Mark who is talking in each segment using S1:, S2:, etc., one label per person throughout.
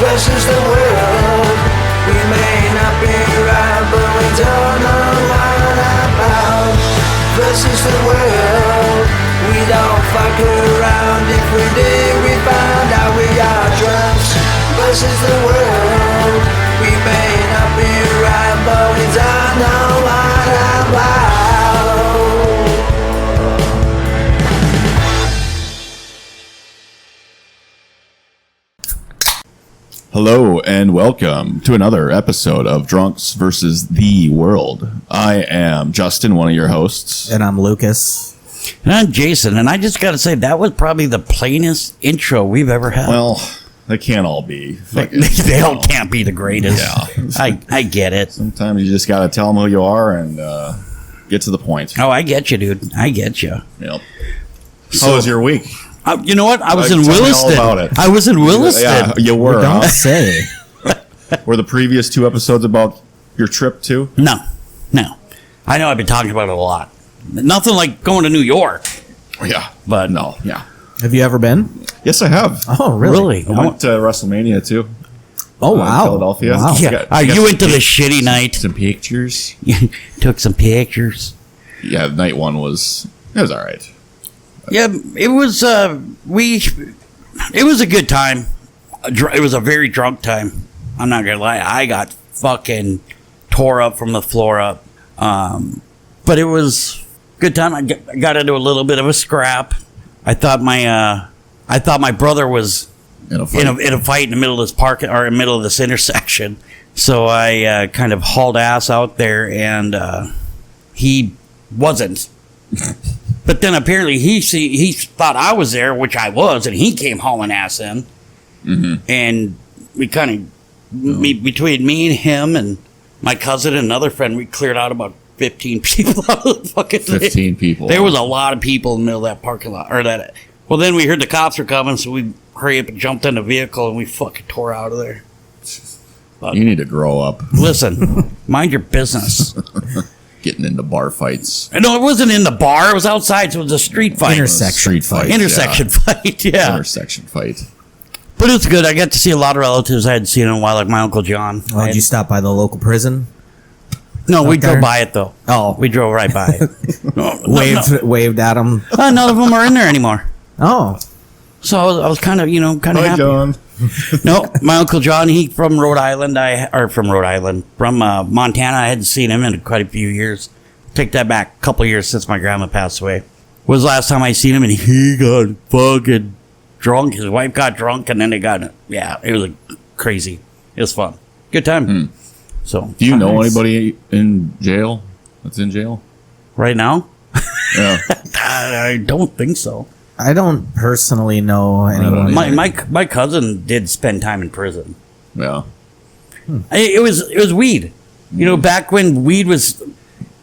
S1: versus the world. We may not be right, but we don't know what about. Versus the world. We don't fuck around. If we did, we found out we are drunks. Versus the world. We may not be right, but we don't know what about.
S2: Hello and welcome to another episode of Drunks versus the World. I am Justin, one of your hosts.
S3: And I'm Lucas.
S4: And I'm Jason, and I just got to say, that was probably the plainest intro we've ever had.
S2: Well, they can't all be.
S4: They all can't be the greatest.
S2: Yeah.
S4: I get it.
S2: Sometimes you just got to tell them who you are and get to the point.
S4: Oh, I get you, dude. I get you.
S2: Yep. How was your week?
S4: You know what? I was in
S2: tell me all
S4: Williston.
S2: about it.
S4: I was in Williston.
S2: Yeah, you were.
S3: Don't
S2: Huh?
S3: say.
S2: Were the previous two episodes about your trip too?
S4: No. I know I've been talking about it a lot. Nothing like going to New York.
S2: Yeah.
S4: But
S2: No. Yeah.
S3: Have you ever been?
S2: Yes, I have.
S3: Oh, really?
S2: I went to WrestleMania too.
S3: Oh, wow.
S2: Philadelphia.
S3: Wow.
S4: Yeah. You went to the shitty night.
S2: Some pictures.
S4: You took some pictures.
S2: Yeah, night one was all right.
S4: Yeah, it was. It was a good time. It was a very drunk time. I'm not gonna lie. I got fucking tore up from the floor up. But it was a good time. I got into a little bit of a scrap. I thought my brother was in a fight in the middle of this park or in the middle of this intersection. So I kind of hauled ass out there, and he wasn't. But then apparently he thought I was there, which I was, and he came hauling ass in. Mm-hmm. And we kind of, between me and him and my cousin and another friend, we cleared out about 15 people out of the fucking thing.
S2: 15 people.
S4: There was a lot of people in the middle of that parking lot. Well, then we heard the cops were coming, so we hurry up and jumped in the vehicle, and we fucking tore out of there. But,
S2: you need to grow up.
S4: Listen, mind your business.
S2: Getting into bar fights.
S4: No, it wasn't in the bar. It was outside, so it was a street fight.
S3: Intersection
S2: fight.
S4: Intersection fight, yeah.
S2: Intersection fight.
S4: But it's good. I got to see a lot of relatives I hadn't seen in a while, like my Uncle John.
S3: Oh, did you stop by the local prison?
S4: No, we
S3: there?
S4: drove by it, though.
S3: Oh.
S4: We drove right by it. No.
S3: Waved at him.
S4: None of them are in there anymore.
S3: Oh.
S4: So I was kind of,
S2: Hi,
S4: happy.
S2: John.
S4: No, my Uncle John, from Rhode Island. From Montana. I hadn't seen him in quite a few years. Take that back. A couple of years since my grandma passed away. Was the last time I seen him, and he got fucking drunk. His wife got drunk, and then they got it. Yeah, it was crazy. It was fun. Good time. So,
S2: Do you know anybody in jail that's in jail?
S4: right now?
S2: Yeah.
S4: I don't think so.
S3: I don't personally know anyone.
S4: My cousin did spend time in prison.
S2: Yeah.
S4: It was weed. You know, back when weed was,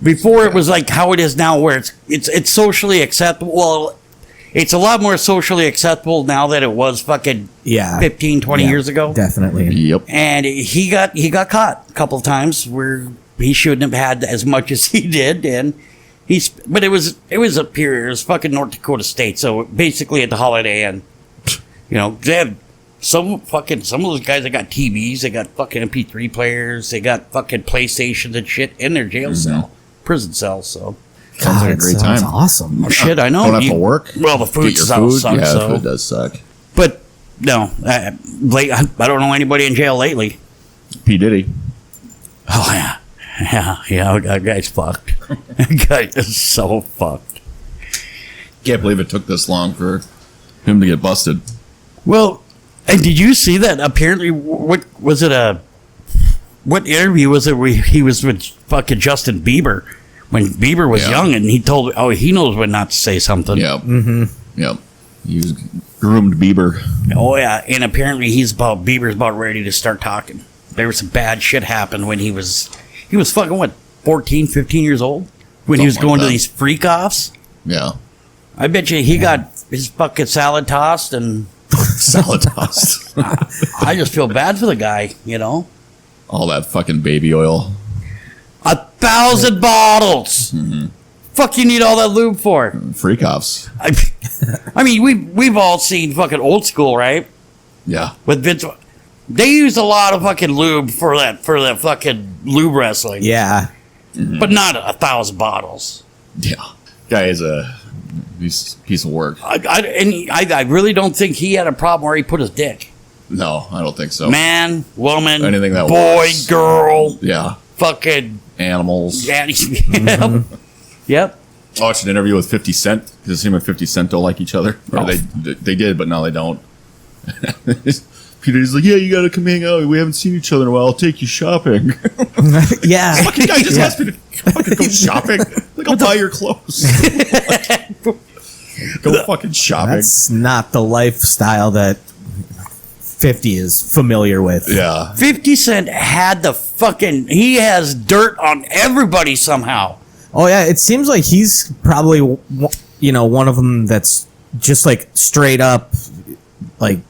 S4: before it was like how it is now, where it's socially acceptable. Well, it's a lot more socially acceptable now than it was fucking 15, 20 years ago.
S3: Definitely.
S2: Yep.
S4: And he got caught a couple of times where he shouldn't have had as much as he did, and but it was up here. It was fucking North Dakota State, so basically at the Holiday Inn. They have some of those guys that got TVs, they got fucking MP3 players, they got fucking PlayStations and shit in their jail cell, prison cell. So
S2: Sounds like a great time.
S3: Sounds awesome.
S4: oh, shit, I know.
S2: Don't have to work.
S4: Well, the food
S2: Get your
S4: sucks.
S2: food. Yeah,
S4: so.
S2: food does suck.
S4: But no, I don't know anybody in jail lately.
S2: P. Diddy.
S4: Oh yeah. That guy's fucked. That guy is so fucked.
S2: Can't believe it took this long for him to get busted.
S4: Well, and did you see that? Apparently, what interview was it where he was with fucking Justin Bieber when Bieber was young, and he knows when not to say something.
S2: Yep. Mm-hmm. Yep. He was groomed Bieber.
S4: Oh yeah, and apparently Bieber's about ready to start talking. There was some bad shit happened when he was fucking 14, 15 years old when he was going to these freak offs.
S2: Yeah.
S4: I bet you he got his fucking salad tossed and
S2: salad tossed.
S4: I just feel bad for the guy,
S2: All that fucking baby oil.
S4: 1,000 bottles. Mm-hmm. Fuck you need all that lube for?
S2: Freak offs.
S4: I mean, we've all seen fucking Old School, right?
S2: Yeah.
S4: With Vince. They used a lot of fucking lube for that fucking lube wrestling.
S3: Yeah.
S4: But not 1,000 bottles.
S2: Yeah. Guy is a piece of work.
S4: I really don't think he had a problem where he put his dick.
S2: No, I don't think so.
S4: Man, woman,
S2: Anything that
S4: boy,
S2: works.
S4: girl,
S2: Yeah.
S4: fucking
S2: Animals.
S4: daddy. Yep.
S2: I watched an interview with 50 Cent because him and 50 Cent don't like each other. Or they did, but now they don't. Peter's like, yeah, you gotta come hang out. We haven't seen each other in a while. I'll take you shopping.
S3: Yeah.
S2: Fucking guy just asked me to fucking go shopping. Like, I'll buy your clothes. Go fucking shopping.
S3: That's not the lifestyle that 50 is familiar with.
S2: Yeah.
S4: 50 Cent had he has dirt on everybody somehow.
S3: Oh, yeah. It seems like he's probably, one of them that's just like straight up, like,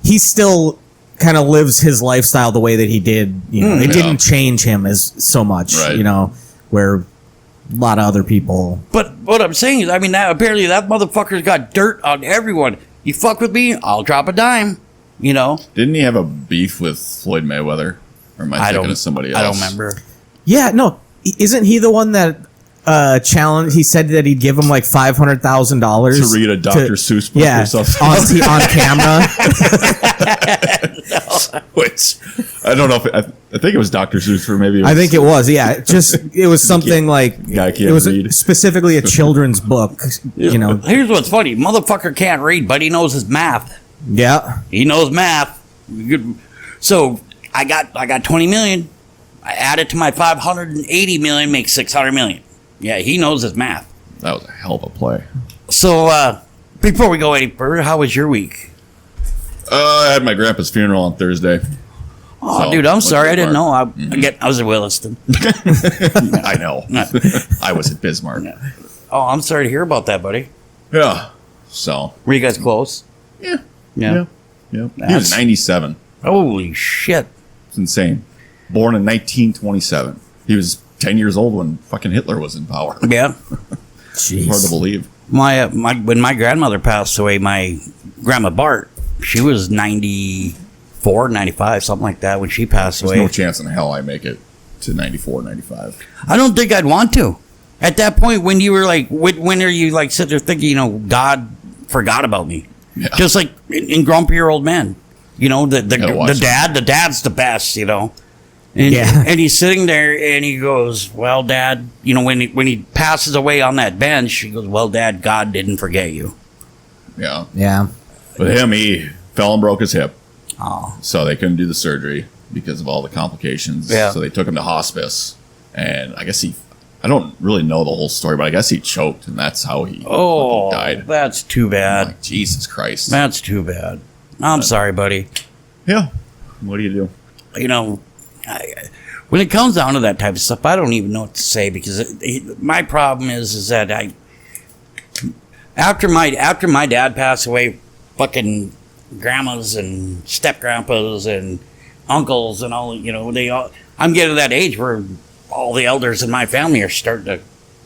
S3: he still kind of lives his lifestyle the way that he did. It didn't change him as so much,
S2: Right.
S3: Where a lot of other people.
S4: But what I'm saying is, apparently that motherfucker's got dirt on everyone. You fuck with me, I'll drop a dime.
S2: Didn't he have a beef with Floyd Mayweather? Or am I thinking of somebody else?
S4: I don't remember.
S3: Yeah, no. Isn't he the one that challenge? He said that he'd give him like $500,000
S2: To read a Dr. Seuss book or something.
S3: on camera.
S2: Which, I don't know if I think it was Dr. Seuss or maybe
S3: I think it was. Yeah, it was something like
S2: guy can't
S3: it was
S2: read.
S3: specifically a children's book.
S4: Here's what's funny: motherfucker can't read, but he knows his math.
S3: Yeah.
S4: He knows math. So I got 20 million. I add it to my 580 million, makes 600 million. Yeah, he knows his math.
S2: That was a hell of a play.
S4: So before we go any further, how was your week?
S2: I had my grandpa's funeral on Thursday.
S4: Oh,
S2: So,
S4: dude, I'm
S2: went
S4: sorry.
S2: to
S4: I didn't
S2: Bismarck.
S4: know. I was at Williston.
S2: I know. I was at Bismarck.
S4: Oh, I'm sorry to hear about that, buddy.
S2: Yeah. So.
S4: Were you guys close?
S2: Yeah.
S4: Yeah.
S2: He was 97.
S4: Holy shit.
S2: It's insane. Born in 1927. He was 10 years old when fucking Hitler was in power.
S4: Yeah.
S3: Jeez.
S2: Hard to believe.
S4: When my grandmother passed away, my grandma Bart, she was 94, 95, something like that when she passed
S2: There's
S4: away.
S2: no chance in hell I make it to 94, 95.
S4: I don't think I'd want to. At that point, when you were like, when are you like sitting there thinking, God forgot about me?
S2: Yeah.
S4: Just like in Grumpier Old Man. The dad's the best, And,
S3: Yeah.
S4: and he's sitting there and he goes, well, Dad, when he passes away on that bench, he goes, well, Dad, God didn't forget you.
S2: Yeah.
S3: Yeah.
S2: But him, he fell and broke his hip.
S4: Oh.
S2: So they couldn't do the surgery because of all the complications.
S4: Yeah.
S2: So they took him to hospice. And I guess I don't really know the whole story, but I guess he choked and that's how he
S4: Oh,
S2: died.
S4: that's too bad.
S2: Like, Jesus Christ.
S4: That's too bad. I'm sorry, buddy.
S2: Yeah. What do you do?
S4: When it comes down to that type of stuff, I don't even know what to say because my problem is that after my dad passed away, fucking grandmas and step grandpas and uncles and all, I'm getting to that age where all the elders in my family are starting to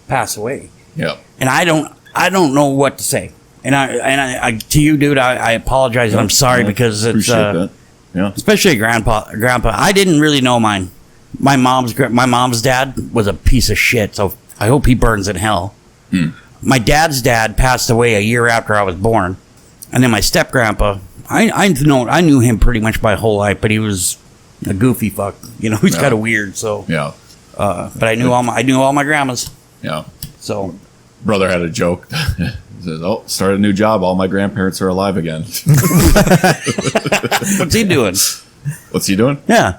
S4: pass away,
S2: Yeah.
S4: and I don't know what to say. And I to you, dude, I apologize and I'm sorry because it's
S2: Appreciate that. Yeah.
S4: especially grandpa. I didn't really know mine. My mom's dad was a piece of shit, so I hope he burns in hell. My dad's dad passed away a year after I was born, and then my step grandpa, I knew him pretty much my whole life, but he was a goofy fuck. He's kind of weird. So
S2: Yeah.
S4: but I knew all my grandmas.
S2: Yeah.
S4: So
S2: Brother had a joke. He says, "Oh, start a new job. All my grandparents are alive again."
S4: what's he doing?
S2: What's he doing
S4: Yeah,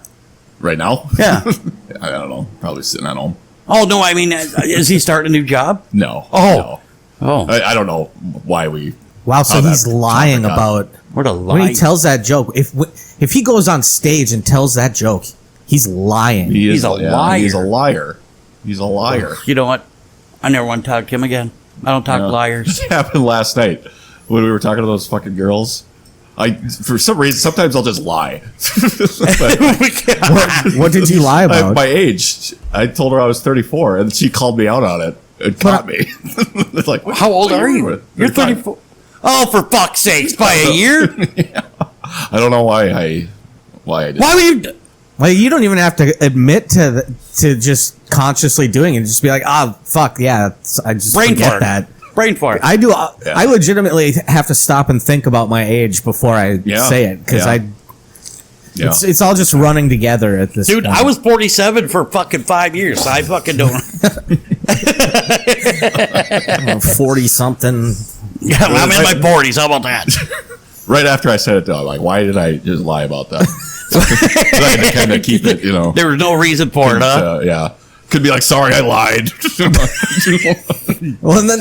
S2: right now?
S4: yeah.
S2: I don't know. Probably sitting at home.
S4: Oh no, I mean, is he starting a new job?
S2: No.
S4: Oh.
S2: No.
S4: Oh,
S2: I don't know why we.
S3: Wow. So
S2: how that
S3: he's lying
S2: topic got-
S3: about
S4: what a
S3: when
S4: lie!
S3: he tells that joke. If he goes on stage and tells that joke, he's lying.
S4: He's a liar.
S2: He's a liar. He's a liar.
S4: You know what? I never want to talk to him again. I don't talk
S2: Yeah.
S4: liars.
S2: This happened last night when we were talking to those fucking girls. For some reason, sometimes I'll just lie.
S3: What did you lie about?
S2: My age. I told her I was 34, and she called me out on it. It caught me. It's like,
S4: How old
S2: what
S4: are you?
S2: with?
S4: You're 34. Oh, for fuck's sakes, by a year?
S2: I don't know why I did.
S4: Why would you?
S3: Like, you don't even have to admit to just consciously doing it. Just be like, fuck, yeah, I just
S4: Brain
S3: forget
S4: fart.
S3: that.
S4: Brain fart.
S3: I do. I legitimately have to stop and think about my age before I say it, because it's all just running together at this
S4: Dude,
S3: point.
S4: I was 47 for fucking 5 years. So I fucking don't.
S3: 40-something.
S4: Yeah, I'm in my 40s. How about that?
S2: Right after I said it, though, like, why did I just lie about that? I had to kind of keep it,
S4: There was no reason for it, huh?
S2: Yeah. Could be like, sorry, I lied.
S3: Well, and then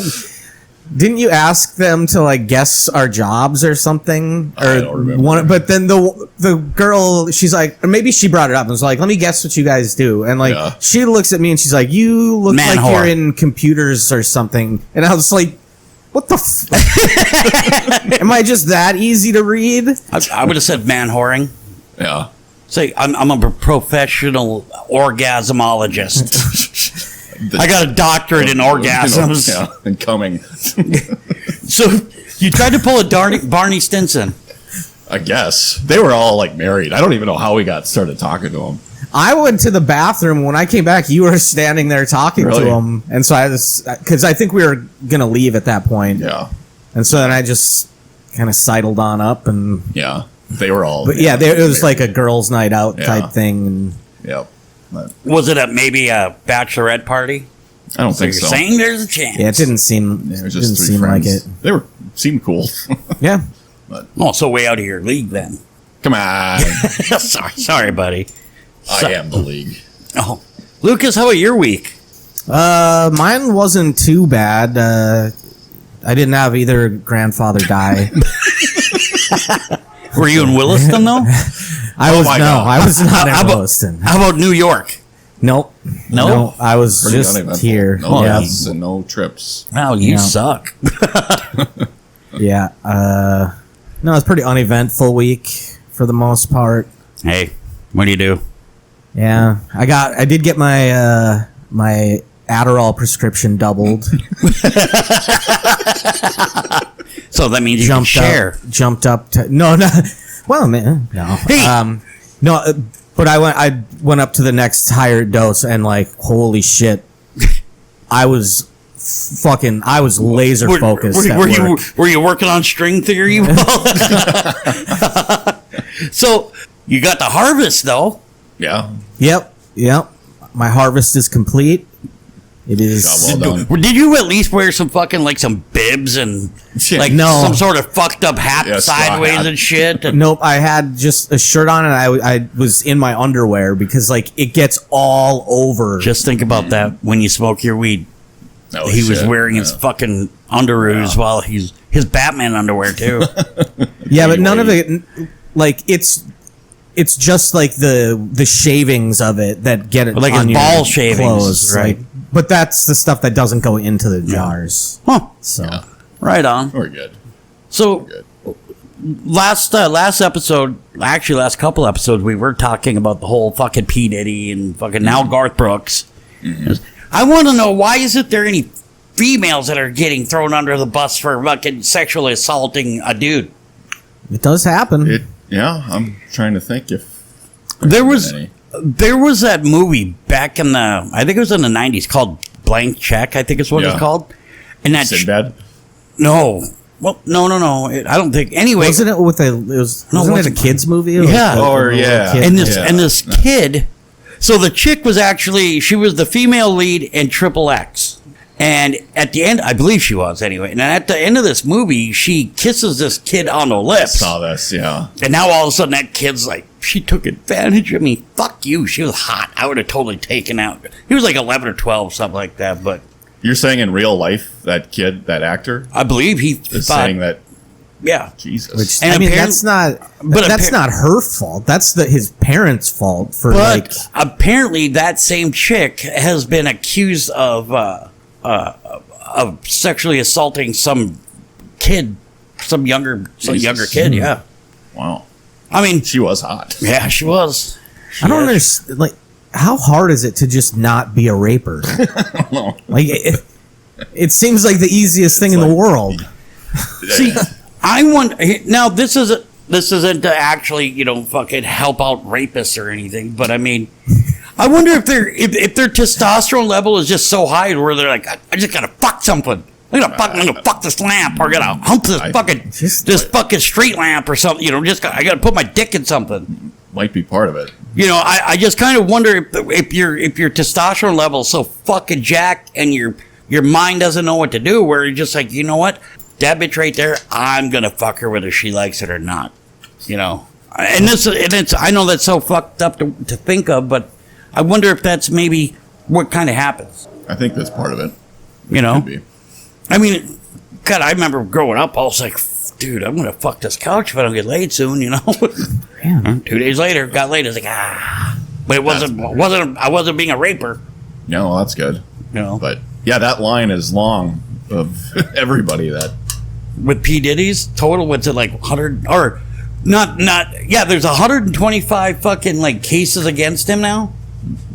S3: didn't you ask them to like guess our jobs or something? Or
S2: I don't remember.
S3: but then the girl, she's like, or maybe she brought it up and was like, let me guess what you guys do. And like, she looks at me and she's like, you look
S4: Man
S3: like
S4: whore.
S3: you're in computers or something. And I was like, what the Am I just that easy to read?
S4: I would have said man whoring.
S2: Yeah.
S4: Say, I'm a professional orgasmologist. I got a doctorate in orgasms.
S2: And coming.
S4: So you tried to pull a Barney Stinson.
S2: I guess. They were all, like, married. I don't even know how we got started talking to them.
S3: I went to the bathroom. When I came back, you were standing there talking to him. And so I was, because I think we were going to leave at that point.
S2: Yeah.
S3: And so then I just kind of sidled on up and...
S2: Yeah. They were all...
S3: But yeah, it was like a girls' night out type thing. And
S2: Yep. But
S4: Was it maybe a bachelorette party?
S2: I don't
S4: So
S2: think
S4: you're
S2: so.
S4: saying there's a chance.
S3: yeah, it didn't seem,
S2: It was
S3: didn't
S2: just three
S3: seem like
S2: friends.
S3: it.
S2: Seemed cool.
S3: Yeah.
S4: Oh, so way out of your league then.
S2: Come on.
S4: sorry, buddy.
S2: I am the league.
S4: Oh, Lucas, how about your week?
S3: Mine wasn't too bad. I didn't have either grandfather die.
S4: Were you in Williston though?
S3: I was not in
S4: How about-
S3: Williston.
S4: How about New York?
S3: Nope.
S4: No?
S3: No, I was
S2: Pretty
S3: just
S2: uneventful.
S3: here.
S2: No
S3: yeah.
S2: dates and no trips.
S4: Wow, you
S3: Yeah.
S4: suck.
S3: Yeah. No, it's pretty uneventful week for the most part.
S4: Hey, what do you do?
S3: Yeah. I did get my my Adderall prescription doubled.
S4: So that means you can share.
S3: Jumped up to no. Well, man, no.
S4: Hey.
S3: No, but I went up to the next higher dose and like, holy shit, I was laser focused.
S4: Were you working on string theory? So you got the harvest though.
S2: Yeah.
S3: Yep. My harvest is complete. It is.
S2: Job well done.
S4: Did you at least wear some fucking like some bibs and like
S3: No.
S4: some sort of fucked up hat
S2: straw
S4: sideways
S2: hat.
S4: and shit? And
S3: Nope, I had just a shirt on and I was in my underwear because like it gets all over.
S4: just think about that when you smoke your weed.
S2: Oh,
S4: He was
S2: shit.
S4: wearing his fucking underoos while his Batman underwear too.
S3: Yeah, but none of it. Like it's just like the shavings of it that get it
S4: Like
S3: on
S4: his
S3: your
S4: ball shavings,
S3: clothes,
S4: right.
S3: like, but that's the stuff that doesn't go into the jars.
S4: Huh.
S3: So
S2: Yeah.
S4: Right on.
S2: We're good.
S4: So
S2: Good.
S4: last episode, actually last couple episodes, we were talking about the whole fucking P Diddy and fucking now Garth Brooks. I want to know, why isn't there any females that are getting thrown under the bus for fucking sexually assaulting a dude?
S3: it does happen.
S2: Yeah, I'm trying to think if
S4: There was
S2: any.
S4: that movie back in the, I think it was in the 90s, called Blank Check, I think is what
S2: Yeah.
S4: it's called. And that
S2: Sinbad.
S4: no. Well, no. I don't think. Anyway,
S3: Wasn't it with wasn't it a kids movie?
S4: Yeah.
S2: Or, yeah.
S3: Kid?
S4: and this
S2: Yeah.
S4: and this kid, so the chick was the female lead in Triple X, and at the end, I believe she was anyway, and at the end of this movie, she kisses this kid on the lips,
S2: Saw this, yeah.
S4: and now all of a sudden that kid's like, she took advantage of me, fuck you, she was hot, I would have totally taken out. He was like 11 or 12, something like that, but
S2: You're saying in real life, that kid, that actor,
S4: I believe he
S2: is
S4: thought,
S2: saying that,
S4: yeah.
S2: Jesus.
S3: Which
S4: And
S3: I mean,
S4: apparent-
S3: that's not.
S4: but
S3: That's
S4: appar-
S3: not her fault. That's his parents' fault for
S4: But
S3: like.
S4: apparently, that same chick has been accused of sexually assaulting some kid, some younger kid. Yeah,
S2: Wow.
S4: I mean,
S2: She was hot.
S4: yeah, she was.
S3: I don't understand. Like, how hard is it to just not be a raper?
S2: No.
S3: Like, it seems like the easiest thing in the
S2: like-
S3: world.
S4: See, I want now. This is this isn't to actually, fucking help out rapists or anything, but I mean, I wonder if their testosterone level is just so high where they're like, I just gotta fuck something. I'm gonna fuck this lamp, or gotta hump this fucking street lamp or something. I gotta put my dick in something.
S2: Might be part of it.
S4: I just kind of wonder if your testosterone level is so fucking jacked and your mind doesn't know what to do, where you're just like, you know what, that bitch right there, I'm gonna fuck her whether she likes it or not. And it's I know that's so fucked up to think of, but I wonder if that's maybe what kind of happens.
S2: I think that's part of it.
S4: Could be. I mean, God, I remember growing up, I was like, dude, I'm going to fuck this couch if I don't get laid soon, Yeah. 2 days later, got laid. I was like, But I wasn't being a raper.
S2: No, well, that's good. But, yeah, that line is long of everybody that...
S4: With P. Diddy's total, what's it, like 100... Or, not... Yeah, there's 125 fucking, like, cases against him now.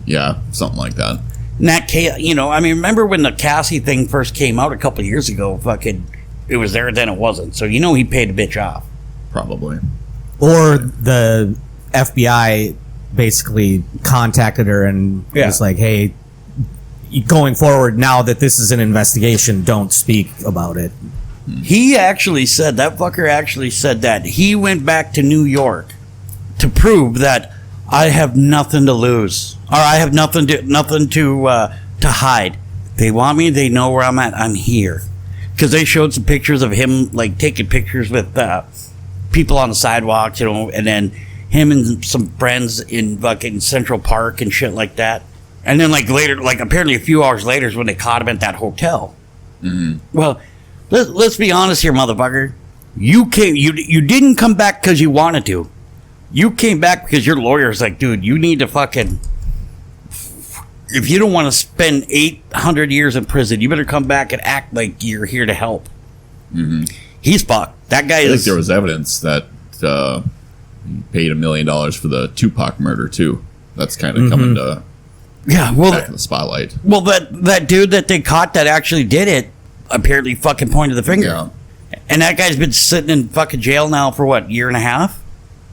S2: Yeah, something like that.
S4: Remember when the Cassie thing first came out a couple of years ago? Fucking, it was there, then it wasn't. So he paid the bitch off.
S2: Probably.
S3: Or the FBI basically contacted her and was like, "Hey, going forward, now that this is an investigation, don't speak about it."
S4: He actually said that he went back to New York to prove that I have nothing to lose, or I have nothing to hide. They want me. They know where I'm at. I'm here. Because they showed some pictures of him, like taking pictures with people on the sidewalks, and then him and some friends in fucking Central Park and shit like that. And then like later, like apparently a few hours later is when they caught him at that hotel. Mm-hmm. Well, let's be honest here, motherfucker. You didn't come back because you wanted to. You came back because your lawyer's like, dude, you need to fucking... If you don't want to spend 800 years in prison, you better come back and act like you're here to help. Mm-hmm. He's fucked. That guy
S2: I think there was evidence that he paid $1 million for the Tupac murder, too. That's kind of coming to... back in the spotlight.
S4: Well, that dude that they caught that actually did it apparently fucking pointed the finger.
S2: Yeah.
S4: And that guy's been sitting in fucking jail now for what, year and a half?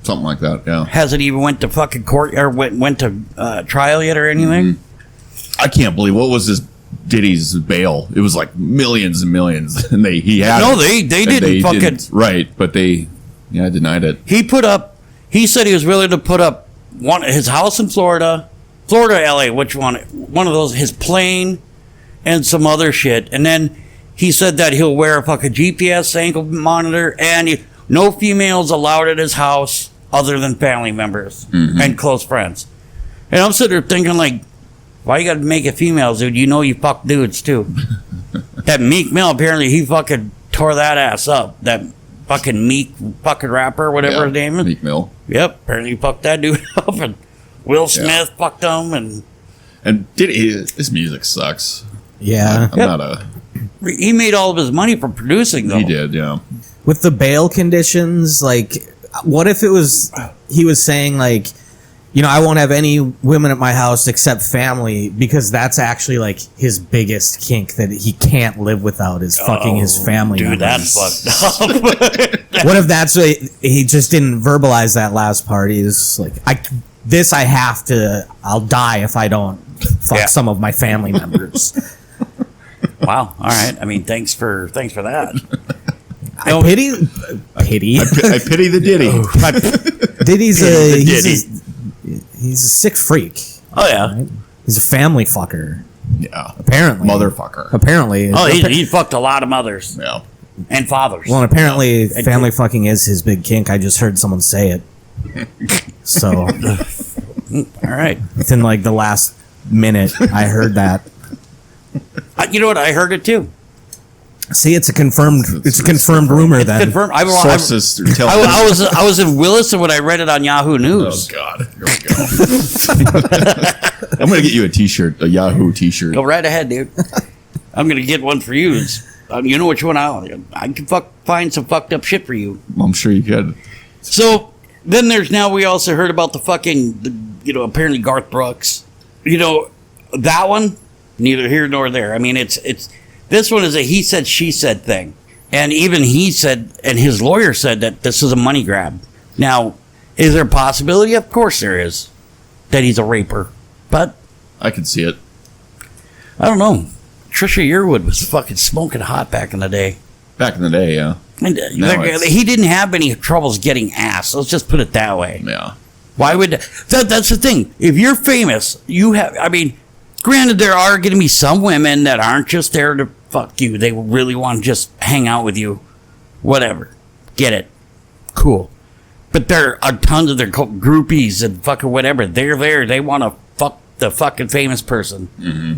S2: Something like that, yeah.
S4: Hasn't even went to fucking court or went to trial yet or anything.
S2: Mm-hmm. I can't believe, what was this Diddy's bail? It was like millions and millions, and they didn't fucking right, but they denied it.
S4: He said he was willing to put up his house in Florida, LA, which one of those, his plane, and some other shit, and then he said that he'll wear a fucking GPS ankle monitor, and no females allowed at his house other than family members and close friends. And I'm sitting there thinking, like, why you gotta make it females, dude? You fuck dudes, too. That Meek Mill, apparently, he fucking tore that ass up. That fucking Meek fucking rapper, whatever his name is.
S2: Meek Mill.
S4: Yep, apparently he fucked that dude up. And Will Smith fucked him. And
S2: Diddy, his music sucks.
S3: Yeah.
S2: I'm not a...
S4: He made all of his money from producing, though.
S2: He did, yeah.
S3: With the bail conditions, like, what if he was saying, like, I won't have any women at my house except family, because that's actually, like, his biggest kink that he can't live without is fucking his family
S4: dude,
S3: members.
S4: That's fucked up.
S3: What if that's what he just didn't verbalize that last part? He's like, I'll die if I don't fuck some of my family members.
S4: Wow. All right. I mean, thanks for that.
S3: I pity.
S2: I pity the Diddy.
S3: He's a sick freak.
S4: Oh yeah,
S3: right? He's a family fucker.
S2: Yeah,
S3: apparently,
S2: motherfucker.
S3: Apparently,
S4: he fucked a lot of mothers.
S2: Yeah,
S4: and fathers.
S3: Well, and apparently, family fucking is his big kink. I just heard someone say it. So,
S4: all right.
S3: Within like the last minute, I heard that.
S4: You know what? I heard it too.
S3: See, it's a confirmed rumor. Then
S4: confirmed.
S2: Sources tell.
S4: I was in Williston when I read it on Yahoo News.
S2: Oh God! Here we go. I'm gonna get you a T-shirt, a Yahoo T-shirt.
S4: Go right ahead, dude. I'm gonna get one for you. You know which one I can find some fucked up shit for you.
S2: I'm sure you could.
S4: So then we also heard about the fucking apparently Garth Brooks. That one, neither here nor there. I mean, it's. This one is a he said, she said thing. And even he said, and his lawyer said that this is a money grab. Now, is there a possibility? Of course there is. That he's a raper. But
S2: I can see it.
S4: I don't know. Trisha Yearwood was fucking smoking hot back in the day.
S2: Back in the day, yeah.
S4: And, he didn't have any troubles getting ass. Let's just put it that way.
S2: Yeah.
S4: Why would that's the thing? If you're famous, you have. I mean, granted, there are going to be some women that aren't just there to fuck you. They really want to just hang out with you. Whatever. Get it. Cool. But there are tons of their groupies and fucking whatever. They're there. They want to fuck the fucking famous person.
S2: Mm-hmm.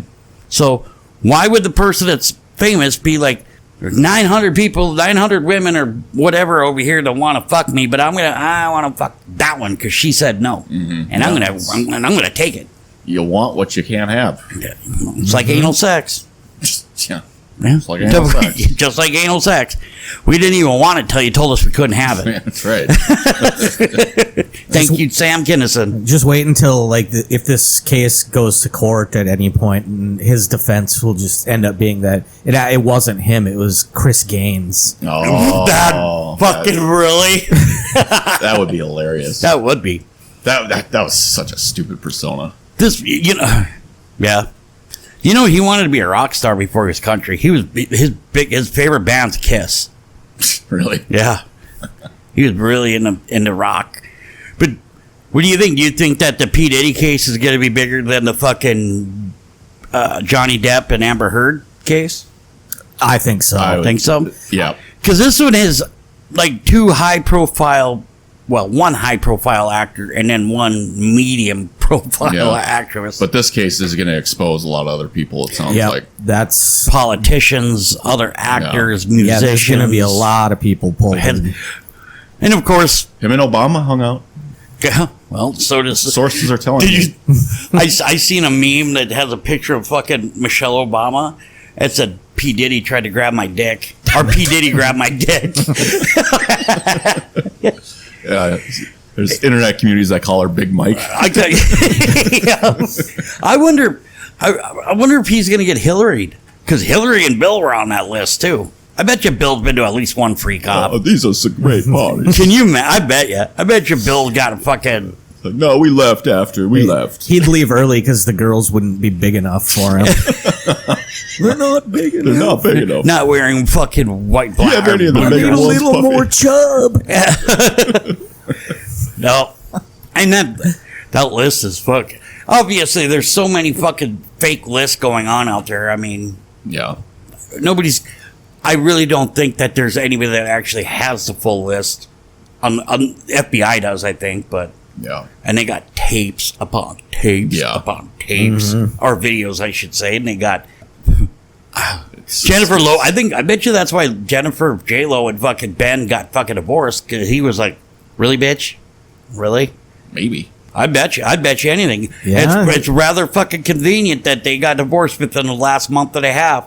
S4: So why would the person that's famous be like, there's 900 people, 900 women or whatever over here that want to fuck me, but I want to fuck that one because she said no.
S2: Mm-hmm.
S4: And I'm gonna take it.
S2: You want what you can't have.
S4: It's like anal sex.
S2: Yeah.
S4: Yeah.
S2: Like anal sex.
S4: Just like anal sex. We didn't even want it till you told us we couldn't have it.
S2: Yeah, that's right.
S4: Thank you, Sam Kinison.
S3: Just wait until if this case goes to court at any point, and his defense will just end up being that it wasn't him, it was Chris Gaines.
S2: Oh,
S4: Really?
S2: That would be hilarious.
S4: That would be.
S2: That was such a stupid persona.
S4: Yeah. You know, he wanted to be a rock star before his country. His favorite band's Kiss.
S2: Really?
S4: Yeah. He was really into rock. But what do you think? Do you think that the P. Diddy case is going to be bigger than the fucking Johnny Depp and Amber Heard case?
S3: I think so.
S4: I think so?
S2: Yeah.
S4: Because this one is like two high-profile, one high-profile actor and then one medium-profile actress.
S2: But this case is going to expose a lot of other people, it sounds like.
S3: That's
S4: politicians, other actors, musicians.
S3: Yeah, there's going to be a lot of people pulled in.
S4: And of course,
S2: him and Obama hung out.
S4: Yeah, well, so does
S2: sources are telling me.
S4: I seen a meme that has a picture of fucking Michelle Obama. It said P. Diddy tried to grab my dick, or P. Diddy grabbed my dick.
S2: Yeah, there's internet communities that call her Big Mike.
S4: I wonder if he's going to get Hillaried, because Hillary and Bill were on that list too. I bet you Bill's been to at least one freak off.
S2: Oh, these are some great parties.
S4: Can you? I bet you. I bet you Bill got a fucking.
S2: No, we left after. We left.
S3: He'd leave early because the girls wouldn't be big enough for him.
S2: They're not big enough. They're not big enough.
S4: Not wearing fucking white blood.
S2: Yeah, any of them
S3: need a little more chub.
S4: No, and that list is fucking. Obviously, there's so many fucking fake lists going on out there. I mean,
S2: yeah,
S4: I really don't think that there's anybody that actually has the full list. FBI does, I think, but
S2: yeah,
S4: and they got tapes upon tapes upon tapes, or videos, I should say, and they got Jennifer Lowe. I bet you that's why Jennifer J Lo and fucking Ben got fucking divorced, because he was like, "Really, bitch, really?"
S2: Maybe.
S4: I bet you anything.
S3: Yeah.
S4: It's rather fucking convenient that they got divorced within the last month and a half.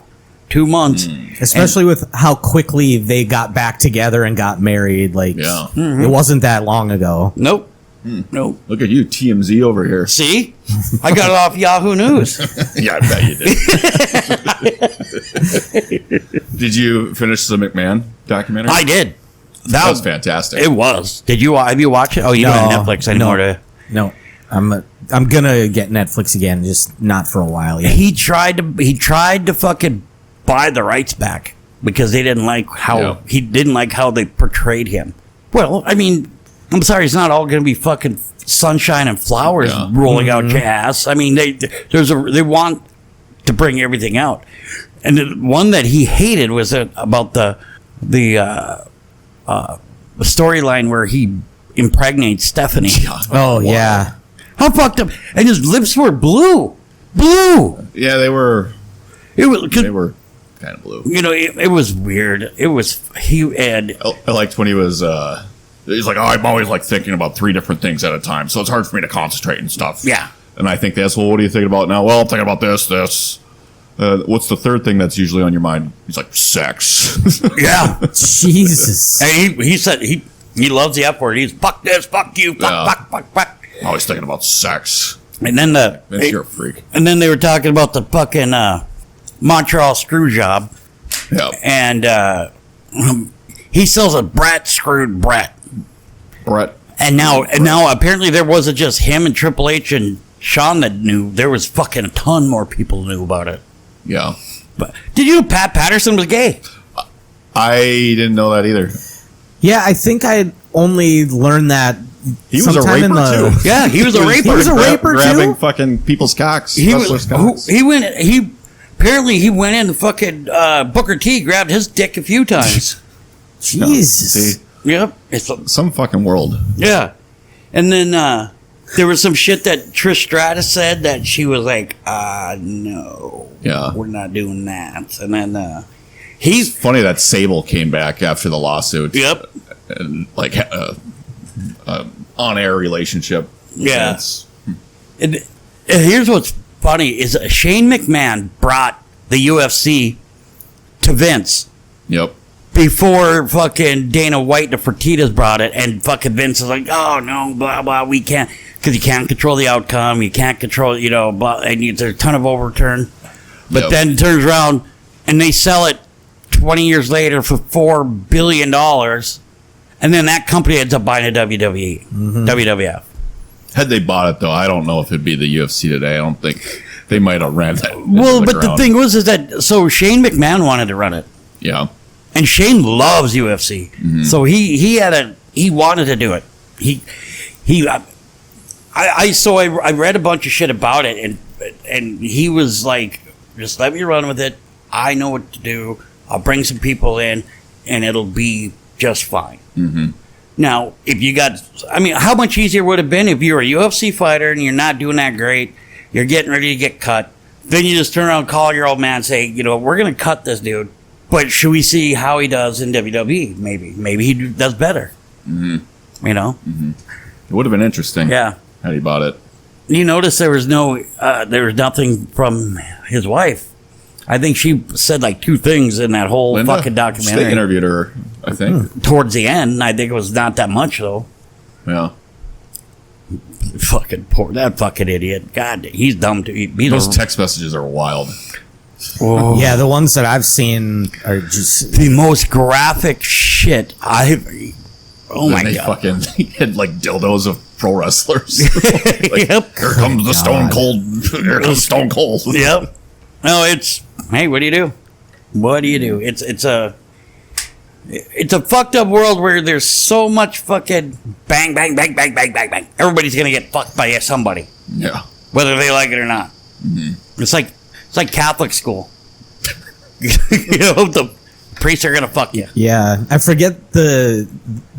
S4: 2 months.
S3: Especially with how quickly they got back together and got married. It wasn't that long ago.
S4: Nope. Nope.
S2: Look at you, TMZ over here.
S4: See? I got it off Yahoo News.
S2: Yeah, I bet you did. Did you finish the McMahon documentary?
S4: I did.
S2: That was fantastic.
S4: It was. Have you watched it? Oh, you don't have Netflix anymore, do you?
S3: No. I'm gonna get Netflix again, just not for a while yet.
S4: He tried to fucking buy the rights back because they didn't like how they portrayed him. Well, I mean, I'm sorry, it's not all going to be fucking sunshine and flowers rolling out your ass. I mean, they want to bring everything out. And the one that he hated was about the storyline where he impregnates Stephanie.
S3: Oh, yeah.
S4: How fucked up. And his lips were blue. Blue.
S2: Yeah, they were. They were kind of blue.
S4: You know, it was weird. It was I
S2: liked when he was he's like, I'm always like thinking about 3 different things at a time, so it's hard for me to concentrate and stuff.
S4: Yeah.
S2: And I think that's, what are you thinking about now? Well, I'm thinking about this. What's the third thing that's usually on your mind? He's like, sex.
S4: Yeah.
S3: Jesus.
S4: And he said he loves the F word. He's fuck this, fuck you, fuck.
S2: I'm always thinking about sex.
S4: And then
S2: you're a freak.
S4: And then they were talking about the fucking Montreal screw job.
S2: Yeah.
S4: And he sells a Brett screwed Brett.
S2: Brett.
S4: And now apparently there wasn't just him and Triple H and Shawn that knew. There was fucking a ton more people who knew about it.
S2: Yeah.
S4: But did you know Pat Patterson was gay?
S2: I didn't know that either.
S3: Yeah, I think I only learned that.
S2: He was a raper too.
S4: Yeah, he was a raper.
S3: He was a raper
S2: grabbing
S3: too.
S2: fucking people's cocks.
S4: He went in the fucking Booker T grabbed his dick a few times.
S3: Jesus.
S2: See,
S4: Yep.
S2: some fucking world.
S4: Yeah. And then there was some shit that Trish Stratus said that she was like, no.
S2: Yeah.
S4: We're not doing that. And then
S2: It's funny that Sable came back after the lawsuit.
S4: Yep.
S2: And like on-air relationship.
S4: Yeah. And here's what's funny is Shane McMahon brought the UFC to Vince.
S2: Yep.
S4: Before fucking Dana White and the Fertittas brought it, and fucking Vince is like, oh no, blah blah, we can't, because you can't control the outcome, you can't control, blah, and there's a ton of overturn. But then it turns around and they sell it 20 years later for $4 billion, and then that company ends up buying a WWE, WWF.
S2: Had they bought it though, I don't know if it'd be the UFC today. I don't think they might have ran that.
S4: Well, but the thing was is that so Shane McMahon wanted to run it.
S2: Yeah.
S4: And Shane loves UFC, so he wanted to do it. I read a bunch of shit about it, and he was like, just let me run with it. I know what to do. I'll bring some people in, and it'll be just fine. Mm-hmm. Now, if you how much easier would it have been if you were a UFC fighter and you're not doing that great, you're getting ready to get cut, then you just turn around and call your old man and say, we're going to cut this dude. But should we see how he does in WWE? Maybe he does better. Mm-hmm.
S2: Mm-hmm. It would have been interesting.
S4: Yeah.
S2: Had he bought it.
S4: You notice there was nothing from his wife. I think she said like two things in that whole
S2: Linda?
S4: fucking documentary.
S2: They interviewed her, I think.
S4: Towards the end, I think it was not that much though.
S2: Yeah.
S4: Fucking poor that fucking idiot. God, he's dumb too.
S2: Those text messages are wild.
S4: Oh.
S3: Yeah, the ones that I've seen are just
S4: the most graphic shit I've. Oh my
S2: they
S4: god!
S2: Fucking had like dildos of pro wrestlers. Like,
S4: yep.
S2: Here comes the Stone Cold. Here comes Stone Cold.
S4: Yep. No, it's hey, what do you do? What do you do? It's a fucked up world where there's so much fucking bang, bang, bang, bang, bang, bang, bang. Everybody's gonna get fucked by somebody.
S2: Yeah.
S4: Whether they like it or not. Mm-hmm. It's like Catholic school. The priests are gonna fuck you.
S3: Yeah, I forget the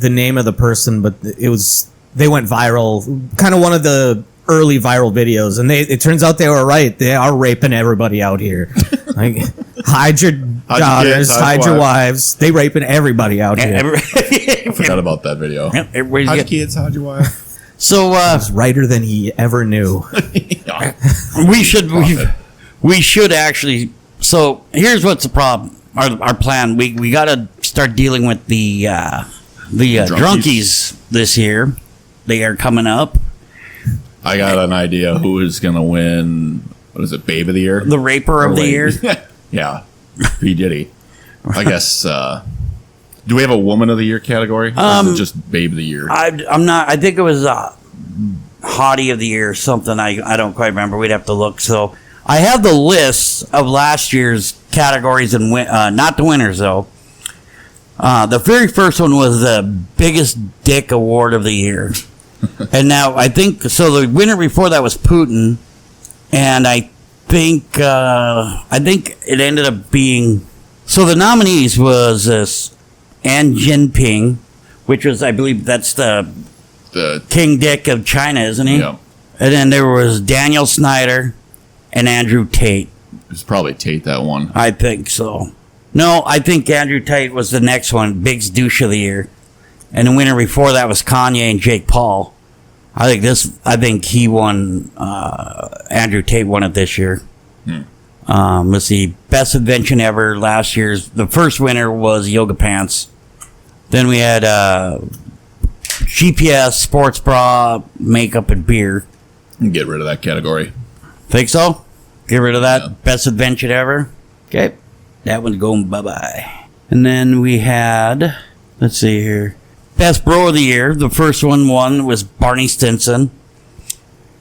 S3: name of the person, but they went viral. Kind of one of the early viral videos, and it turns out they were right. They are raping everybody out here. Like, hide your daughters, hide your wives. They raping everybody out here.
S2: I forgot about that video.
S4: Yep,
S2: Hide your kids, hide your wife.
S4: So
S3: he's righter than he ever knew.
S4: We should actually. So here's what's the problem. Our plan. We got to start dealing with the drunkies this year. They are coming up.
S2: I got an idea who is going to win. What is it? Babe of the Year?
S4: The Raper of the Year?
S2: Yeah. P. Diddy. I guess. Do we have a Woman of the Year category? Or is it just Babe of the Year?
S4: I'm not. I think it was Hottie of the Year or something. I don't quite remember. We'd have to look. So I have the list of last year's categories and not the winners though. The very first one was the biggest dick award of the year. And now I think so. The winner before that was Putin, and I think it ended up being. So the nominees was this An Jinping, which was, I believe, that's the King Dick of China, isn't he?
S2: Yeah.
S4: And then there was Daniel Snyder and Andrew Tate.
S2: It's probably Tate, that one.
S4: I think so. No, I think Andrew Tate was the next one, Big's Douche of the Year. And the winner before that was Kanye and Jake Paul. I think he won, Andrew Tate won it this year. Let's see, Best Invention Ever last year's. The first winner was Yoga Pants. Then we had GPS, Sports Bra, Makeup, and Beer.
S2: Get rid of that category.
S4: Think so? Get rid of that?
S2: Yeah.
S4: Best Invention Ever? Okay. That one's going bye-bye. And then we had, let's see here, Best Bro of the Year. The first one won was Barney Stinson.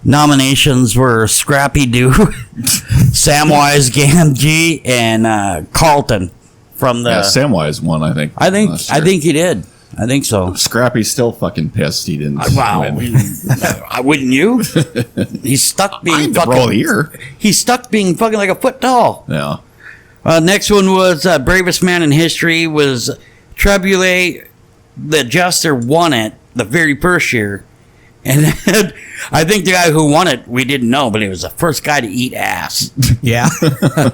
S4: Nominations were Scrappy Doo, Samwise Gamgee, and Carlton from the.
S2: Yeah, Samwise won, I think.
S4: I think he did. I think so.
S2: Scrappy's still fucking pissed he didn't
S4: Wow.
S2: win.
S4: Wouldn't you? He's stuck being fucking.
S2: Bro of the Year.
S4: He's stuck being fucking like a foot tall.
S2: Yeah.
S4: Next one was Bravest Man in History was Trebuchet. The Adjuster won it the very first year. And then, I think the guy who won it, we didn't know, but he was the first guy to eat ass.
S3: Yeah.
S2: What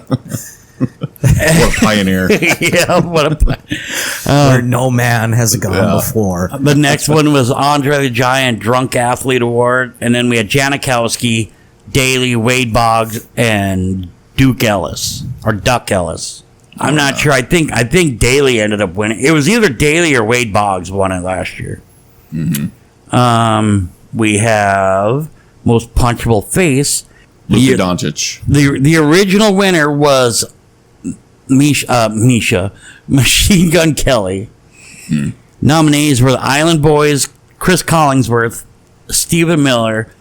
S2: a pioneer.
S4: Yeah,
S3: Where no man has gone before.
S4: The next one was Andre the Giant Drunk Athlete Award. And then we had Janikowski, Daly, Wade Boggs, and Duke Ellis. Or Duck Ellis. I'm not sure. I think Daly ended up winning. It was either Daly or Wade Boggs won it last year.
S2: Mm-hmm.
S4: We have Most Punchable Face.
S2: Luka Doncic.
S4: The original winner was Misha Machine Gun Kelly. Nominees were the Island Boys, Chris Collingsworth, Stephen Miller,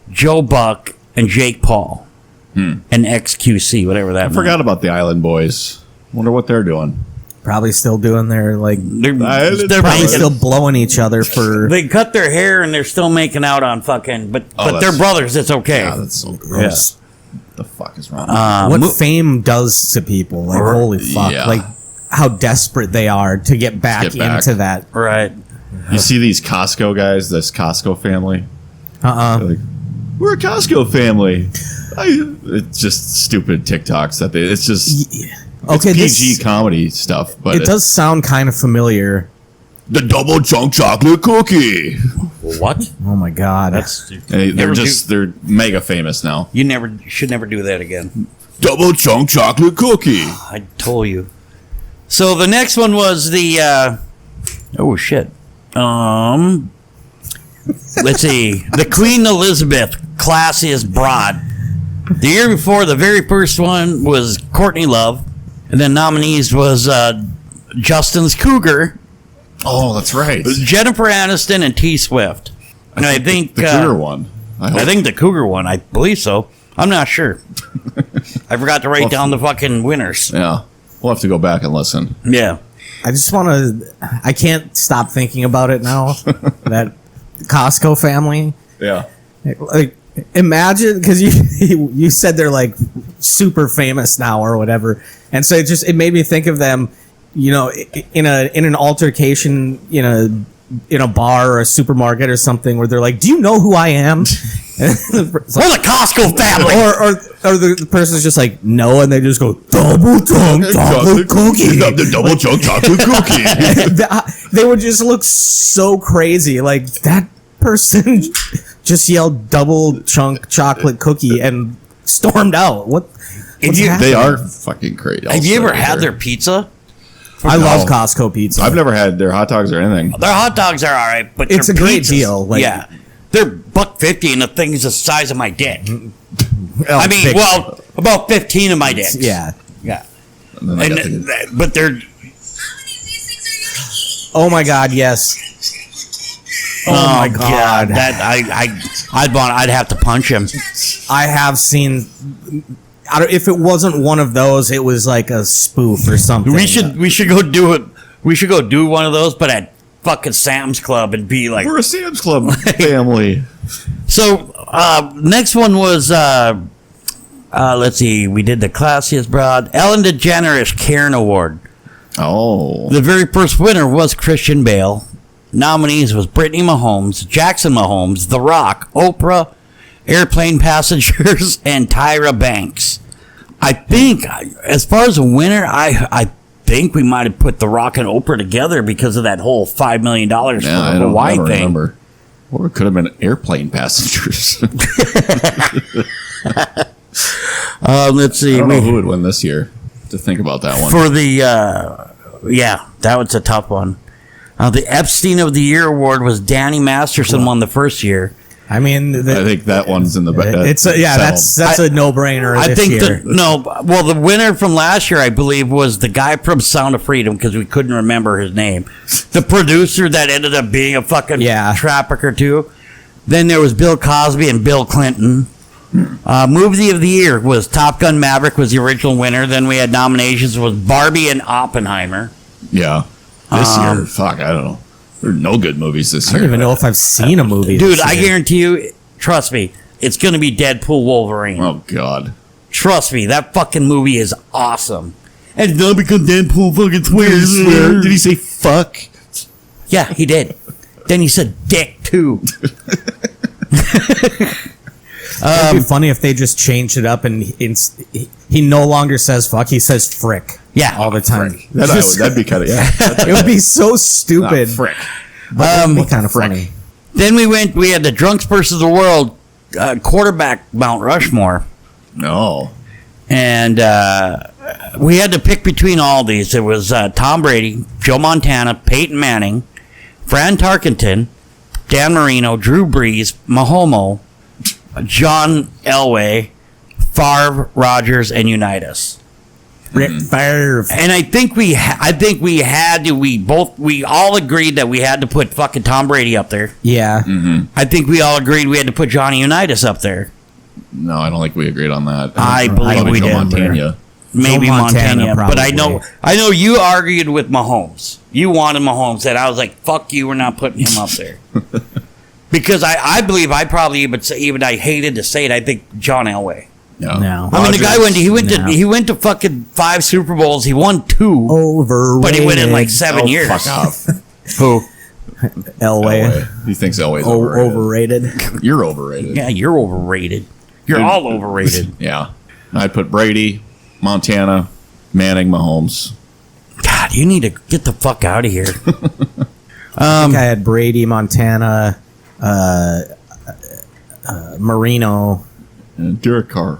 S4: Joe Buck, and Jake Paul. And XQC, whatever that
S2: I forgot about the Island Boys. Wonder what they're doing.
S3: Probably still doing their, like,
S4: They're
S3: probably still blowing each other for.
S4: They cut their hair and they're still making out on fucking, but they're brothers. It's okay.
S2: Yeah, that's so gross. What the fuck is wrong?
S3: What fame does to people, like, holy fuck,
S2: Yeah.
S3: like how desperate they are to get back into that.
S4: Right.
S2: You see these Costco guys, this Costco family? They're like, we're a Costco family. It's just stupid TikToks that it's just
S3: Okay,
S2: it's PG comedy stuff, but
S3: it does sound kind of familiar.
S2: The double chunk chocolate cookie.
S4: What?
S3: Oh my god,
S2: They're mega famous now.
S4: You should never do that again.
S2: Double chunk chocolate cookie.
S4: I told you. So the next one was the oh shit. Let's see. The Queen Elizabeth Classiest Broad. The year before, the very first one was Courtney Love, and then nominees was Justin's Cougar.
S2: Oh, that's right.
S4: Jennifer Aniston and T Swift. And I think
S2: the Cougar one.
S4: I think the Cougar one. I believe so. I'm not sure. I forgot to write down the fucking winners.
S2: Yeah, we'll have to go back and listen.
S4: Yeah.
S3: I just want to. I can't stop thinking about it now. That Costco family.
S2: Yeah.
S3: Like, imagine, because you said they're like super famous now or whatever, and so it made me think of them, you know, in an altercation, in a bar or a supermarket or something, where they're like, "Do you know who I am?"
S4: We're the Costco family.
S3: Or the person's just like, "No," and they just go, "Double chunk chocolate cookie."
S2: The double chunk chocolate cookie.
S3: They would just look so crazy. Like, that person just yelled "double chunk chocolate cookie" and stormed out.
S2: They are fucking crazy.
S4: Have you ever had their pizza?
S3: I love Costco pizza.
S2: I've never had their hot dogs or anything.
S4: Their hot dogs are all right, but
S3: it's a great deal. Like,
S4: yeah, they're $1.50 and the thing's the size of my dick.
S3: I mean,
S4: about 15 of my dicks.
S3: Yeah.
S4: But they're.
S3: Oh my God! Yes. Oh my God!
S4: I'd have to punch him.
S3: I have seen. If it wasn't one of those, it was like a spoof or something.
S4: We should go do it. We should go do one of those, but at fucking Sam's Club and be like,
S2: we're a Sam's Club family.
S4: So next one was let's see, we did the Classiest Broad, Ellen DeGeneres Karen Award.
S2: Oh,
S4: the very first winner was Christian Bale. Nominees was Brittany Mahomes, Jackson Mahomes, The Rock, Oprah, Airplane Passengers, and Tyra Banks. I think, as far as a winner, I think we might have put The Rock and Oprah together because of that whole $5 million for the Hawaii thing.
S2: Remember. Or it could have been Airplane Passengers.
S4: Let's see.
S2: I don't know who would win this year. To think about that one.
S4: For the, that was a tough one. The Epstein of the Year award was Danny Masterson won the first year.
S3: I mean,
S2: I think that one's in the best.
S3: That's a no-brainer.
S4: I
S3: this
S4: think
S3: year.
S4: the winner from last year, I believe, was the guy from Sound of Freedom, because we couldn't remember his name. The producer that ended up being a fucking trafficker too. Then there was Bill Cosby and Bill Clinton. Movie of the year was Top Gun Maverick, was the original winner. Then we had nominations was Barbie and Oppenheimer.
S2: Yeah, this year, fuck, I don't know. There are no good movies this year.
S3: I don't even know if I've seen a movie.
S4: Dude, I guarantee you, trust me, it's going to be Deadpool Wolverine.
S2: Oh, God.
S4: Trust me, that fucking movie is awesome. And it's not because Deadpool fucking swears.
S2: Did he say fuck?
S4: Yeah, he did. Then he said dick, too.
S3: It'd be funny if they just changed it up and he no longer says fuck, he says frick.
S4: Yeah.
S3: All the time.
S2: That'd be kind of,
S3: it would be so stupid.
S2: Frick.
S3: But it'd be kind of funny.
S4: Then we had the Drunks versus the World quarterback Mount Rushmore.
S2: No.
S4: And we had to pick between all these. It was Tom Brady, Joe Montana, Peyton Manning, Fran Tarkenton, Dan Marino, Drew Brees, Mahomes, John Elway, Favre, Rodgers, and Unitas.
S3: Favre.
S4: And I think we all agreed that we had to put fucking Tom Brady up there.
S3: Yeah.
S2: Mm-hmm.
S4: I think we all agreed we had to put Johnny Unitas up there.
S2: No, I don't think we agreed on that.
S4: I believe we did.
S2: Montana.
S4: Maybe Montana, but I
S3: probably.
S4: know you argued with Mahomes. You wanted Mahomes, and I was like, "Fuck you, we're not putting him up there." Because I believe I probably even I hated to say it. I think John Elway.
S3: No.
S4: I mean, the guy he went to fucking 5 Super Bowls. He won 2,
S3: overrated.
S4: but he went in like 7 years.
S2: Fuck off.
S4: Who?
S3: Elway.
S2: He thinks Elway's
S3: overrated.
S2: You're overrated.
S4: Yeah, you're overrated. You're all overrated.
S2: Yeah. I'd put Brady, Montana, Manning, Mahomes.
S4: God, you need to get the fuck out of here.
S3: I think I had Brady, Montana, Marino,
S2: and Derek Carr.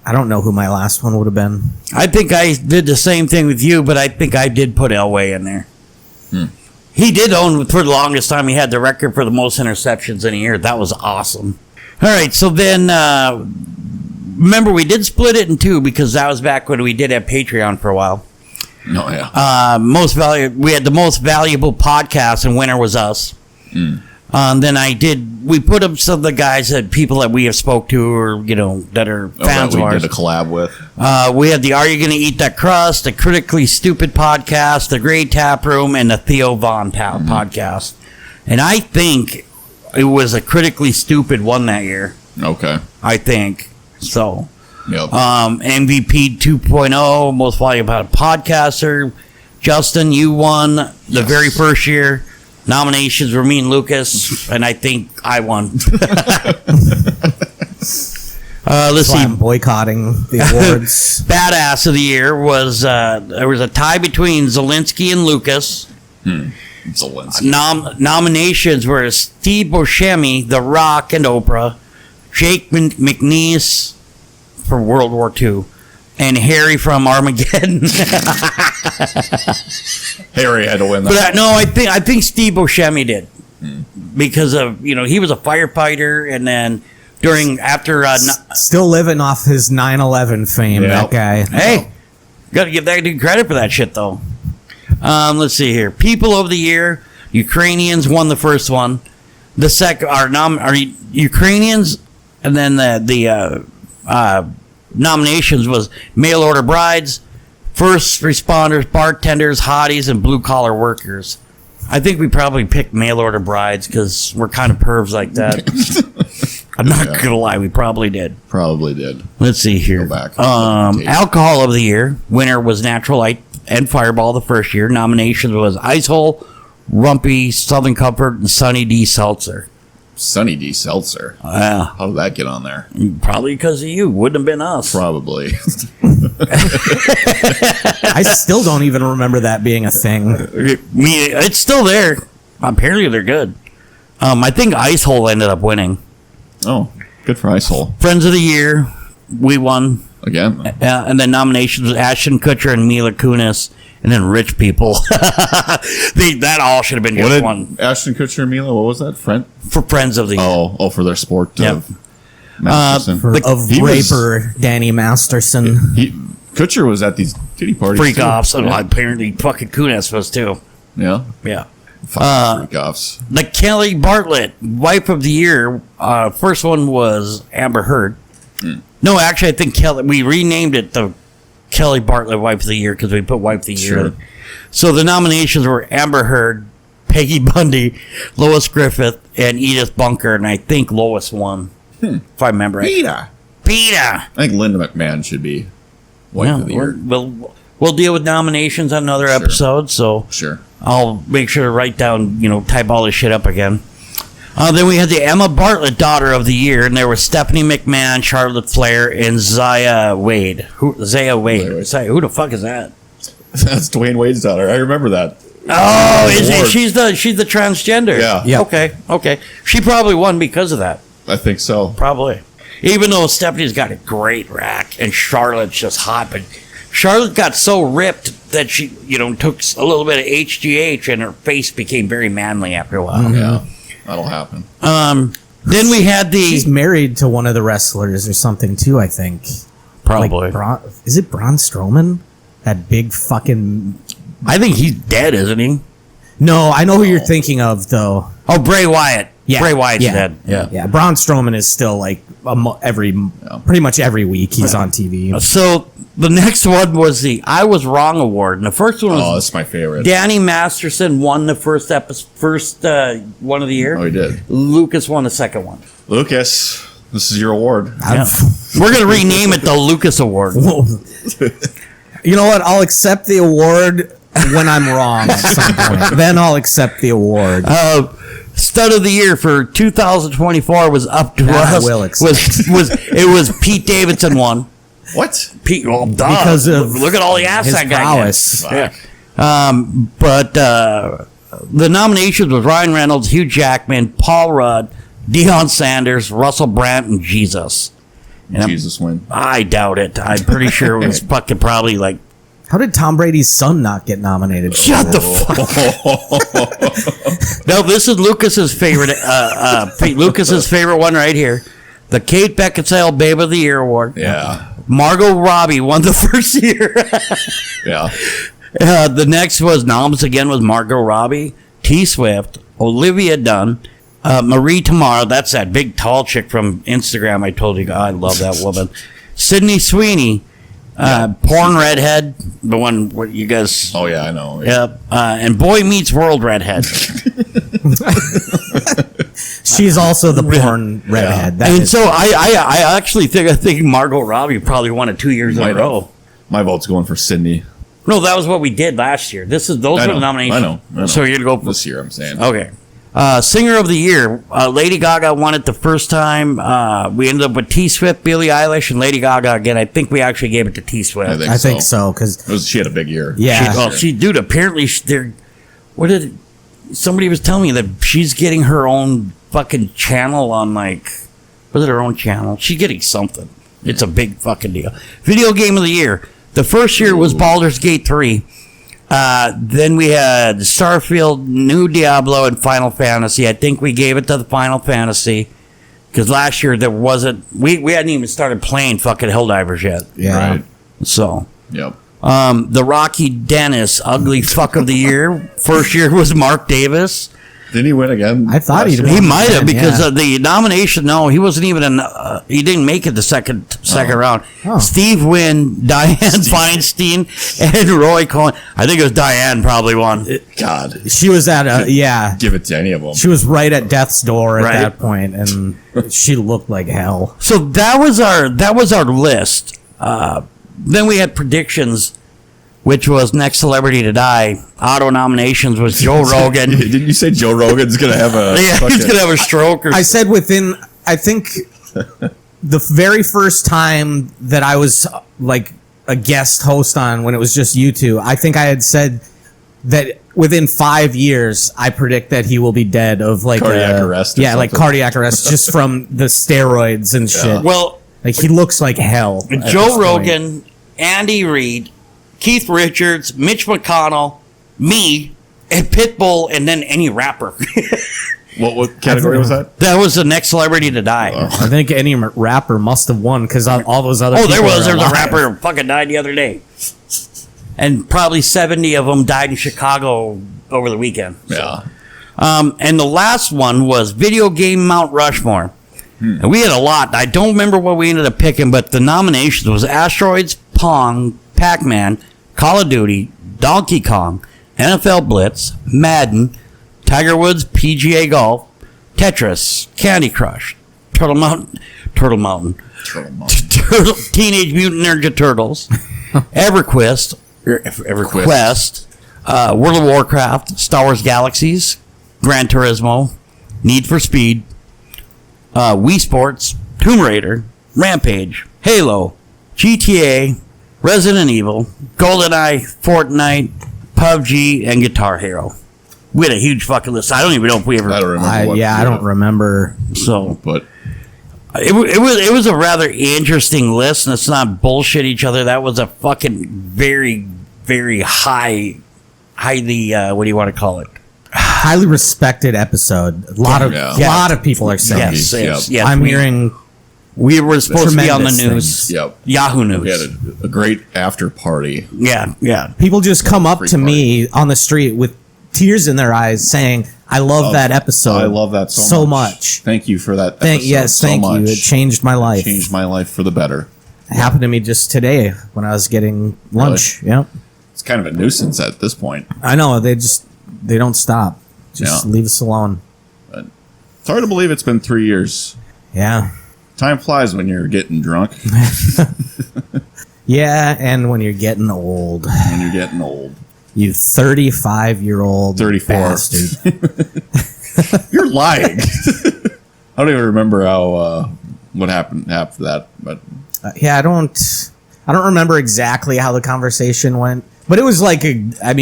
S3: I don't know who my last one would have been.
S4: I think I did the same thing with you, but I think I did put Elway in there. He did own, for the longest time, he had the record for the most interceptions in a year. That was awesome. All right, so then, remember, we did split it in 2 because that was back when we did have Patreon for a while.
S2: Oh, yeah.
S4: We had the most valuable podcast, and winner was us. Then we put up some of the guys people that we have spoke to, or that are fans of ours.
S2: We did a collab with.
S4: We had the Are You Gonna Eat That Crust, the Critically Stupid podcast, the Great Tap Room, and the Theo Von podcast. And I think it was a Critically Stupid one that year.
S2: Okay.
S4: I think so.
S2: Yep.
S4: MVP 2.0, most valuable podcaster. Justin, you won the very first year. Nominations were me and Lucas, and I think I won. Let's see.
S3: I'm boycotting the awards.
S4: Badass of the year was there was a tie between Zelensky and Lucas.
S2: Zelensky.
S4: Nominations were Steve Buscemi, The Rock, and Oprah, Jake McNeese for World War II, and Harry from Armageddon.
S2: Harry had to win that.
S4: But I think Steve Buscemi did because of he was a firefighter, and then after
S3: still living off his 9/11 fame. That guy.
S4: Hey, got to give that dude credit for that shit though. Let's see here. People of the year, Ukrainians won the first one. The second are Ukrainians, and then the nominations was mail order brides, first responders, bartenders, hotties, and blue collar workers. I think we probably picked mail order brides because we're kind of pervs like that. I'm not gonna lie, we probably did.
S2: Probably did.
S4: Let's see here.
S2: Go back.
S4: Alcohol of the year winner was Natural Light and Fireball the first year. Nominations was Ice Hole, Rumpy, Southern Comfort, and Sunny D Seltzer.
S2: Sunny D Seltzer.
S4: Yeah.
S2: How did that get on there?
S4: Probably because of you. Wouldn't have been us.
S2: Probably.
S3: I still don't even remember that being a thing.
S4: It's still there. Apparently they're good. I think Ice Hole ended up winning.
S2: Oh, good for Ice Hole.
S4: Friends of the Year, we won.
S2: Again.
S4: And then nominations was Ashton Kutcher and Mila Kunis. and then rich people. That all should have been just one.
S2: Ashton Kutcher and Mila, what was that?
S4: For Friends of the Year.
S2: Oh, for their sport.
S4: Yep.
S3: Raper Danny Masterson.
S2: Kutcher was at these titty parties.
S4: Freak offs. Yeah. Apparently, fucking Kunis was too.
S2: Yeah.
S4: Yeah.
S2: Freak offs.
S4: The Kelly Bartlett Wife of the Year. First one was Amber Heard. No, actually, I think we renamed it the Kelly Bartlett Wife of the Year because we put Wife of the Year.
S2: Sure.
S4: In. So the nominations were Amber Heard, Peggy Bundy, Lois Griffith, and Edith Bunker, and I think Lois won. If I remember right. Peter.
S2: I think Linda McMahon should be Wife of the Year.
S4: We'll deal with nominations on another episode, so
S2: sure.
S4: I'll make sure to write down, type all this shit up again. Then we had the Emma Bartlett Daughter of the Year, and there was Stephanie McMahon, Charlotte Flair, and Zaya Wade. Zaya Wade. Who the fuck is that?
S2: That's Dwayne Wade's daughter. I remember that.
S4: Oh, she's the transgender.
S2: Yeah.
S4: Okay. She probably won because of that.
S2: I think so.
S4: Probably. Even though Stephanie's got a great rack, and Charlotte's just hot, but Charlotte got so ripped that she, took a little bit of HGH, and her face became very manly after a while.
S2: Yeah. That'll happen.
S4: Then we had
S3: She's married to one of the wrestlers or something too, I think.
S4: Probably.
S3: Is it Braun Strowman? That big fucking...
S4: I think he's dead, isn't he?
S3: No, I know who you're thinking of, though.
S4: Oh, Bray Wyatt.
S3: Yeah.
S4: Bray Wyatt's dead. Yeah.
S3: Braun Strowman is still like pretty much every week he's on TV.
S4: So the next one was the I Was Wrong Award. And the first one was...
S2: that's my favorite.
S4: Danny Masterson won the first one of the year.
S2: Oh, he did.
S4: Lucas won the second one.
S2: Lucas, this is your award.
S4: Yeah. We're going to rename it the Lucas Award.
S3: You know what? I'll accept the award when I'm wrong at some point. Then I'll accept the award.
S4: Stud of the Year for 2024 was up to
S3: That
S4: us.
S3: I will accept.
S4: It was Pete Davidson won.
S2: What?
S4: Pete, well, duh.
S3: Because of
S4: look at all the ass
S3: his
S4: that guy
S3: prowess.
S4: gets. Yeah. But the nominations was Ryan Reynolds, Hugh Jackman, Paul Rudd, Deion Sanders, Russell Brand, and Jesus. And
S2: Jesus win.
S4: I doubt it. I'm pretty sure it was fucking probably like.
S3: How did Tom Brady's son not get nominated?
S4: Shut the fuck. No, this is Lucas's favorite. Lucas's favorite one right here, the Kate Beckinsale Babe of the Year award.
S2: Yeah.
S4: Margot Robbie won the first year.
S2: Yeah.
S4: The next was noms again was Margot Robbie, T Swift, Olivia Dunn, Marie Tamara. That's that big tall chick from Instagram. I told you, I love that woman. Sydney Sweeney. Porn redhead, the one what you guys.
S2: Oh yeah, I know.
S4: Yep. And Boy Meets World redhead.
S3: She's also the porn redhead.
S2: Yeah.
S4: And so I actually think Margot Robbie probably won it 2 years in a row.
S2: My vote's going for Sydney.
S4: No, that was what we did last year. Those were the nominations.
S2: I know.
S4: So you're gonna go for
S2: this year. I'm saying.
S4: Okay. Singer of the Year, Lady Gaga won it the first time. We ended up with T Swift, Billie Eilish, and Lady Gaga again. I think we actually gave it to T Swift.
S3: I think so because
S2: she had a big year.
S3: Yeah,
S4: dude. Apparently, somebody was telling me that she's getting her own fucking channel on was it her own channel? She's getting something. It's a big fucking deal. Video Game of the Year. The first year was Baldur's Gate 3. Then we had Starfield, New Diablo, and Final Fantasy. I think we gave it to the Final Fantasy because last year there wasn't. We hadn't even started playing fucking Helldivers yet.
S3: Yeah.
S2: Right.
S4: So.
S2: Yep.
S4: The Rocky Dennis Ugly Fuck of the Year. First year was Mark Davis.
S2: Didn't he win again?
S3: I thought he
S4: might have because of the nomination. No, he wasn't even he didn't make it the second round.
S3: Oh.
S4: Steve Wynn, Diane Feinstein, and Roy Cohen. I think it was Diane probably won.
S2: God,
S3: she was at
S2: give it to any of them.
S3: She was right at death's door at that point, and she looked like hell.
S4: So that was our list. Then we had predictions, which was next celebrity to die. Auto nominations was Joe Rogan.
S2: Didn't you say Joe Rogan's gonna have a?
S4: Yeah, he's gonna have a stroke.
S3: I said I think the very first time that I was like a guest host on when it was just you two, I think I had said that within 5 years, I predict that he will be dead of
S2: cardiac arrest.
S3: Yeah, like cardiac arrest just from the steroids and shit.
S4: Well,
S3: like he looks like hell.
S4: Joe Rogan, Andy Reid, Keith Richards, Mitch McConnell, me, and Pitbull, and then any rapper.
S2: What category was that?
S4: That was the next celebrity to die.
S3: I think any rapper must have won because all those other.
S4: Oh, there was a rapper who fucking died the other day, and probably 70 of them died in Chicago over the weekend.
S2: Yeah.
S4: And the last one was video game Mount Rushmore. And we had a lot. I don't remember what we ended up picking, but the nominations was Asteroids, Pong, Pac-Man, Call of Duty, Donkey Kong, NFL Blitz, Madden, Tiger Woods, PGA Golf, Tetris, Candy Crush, Turtle Mountain, Teenage Mutant Ninja Turtles, EverQuest, World of Warcraft, Star Wars Galaxies, Gran Turismo, Need for Speed, Wii Sports, Tomb Raider, Rampage, Halo, GTA, Resident Evil, GoldenEye, Fortnite, PUBG, and Guitar Hero. We had a huge fucking list. I don't even know if we ever.
S2: I don't remember.
S3: I don't remember.
S4: So,
S2: but
S4: it was a rather interesting list, and it's not bullshit each other. That was a fucking very, very highly what do you want to call it?
S3: Highly respected episode. A lot of people are saying.
S4: Yes.
S3: I'm hearing.
S4: We were supposed to be on the news.
S3: Things.
S2: Yep.
S4: Yahoo News.
S2: We had a great after party.
S4: Yeah.
S3: People just come up to me on the street with tears in their eyes saying, I love that episode.
S2: I love that so much. Thank you for that episode.
S3: Thank you. It changed my life.
S2: Changed my life for the better.
S3: It happened to me just today when I was getting lunch.
S2: Really?
S3: Yep.
S2: It's kind of a nuisance at this point.
S3: I know. They don't stop. Just leave us alone.
S2: But it's hard to believe it's been 3 years.
S3: Yeah.
S2: Time flies when you're getting drunk.
S3: Yeah, and when you're getting old.
S2: When you're getting old.
S3: You 35-year-old
S2: 34.
S3: bastard.
S2: You're lying. I don't even remember what happened after that. But
S3: yeah, I don't remember exactly how the conversation went. But it was like I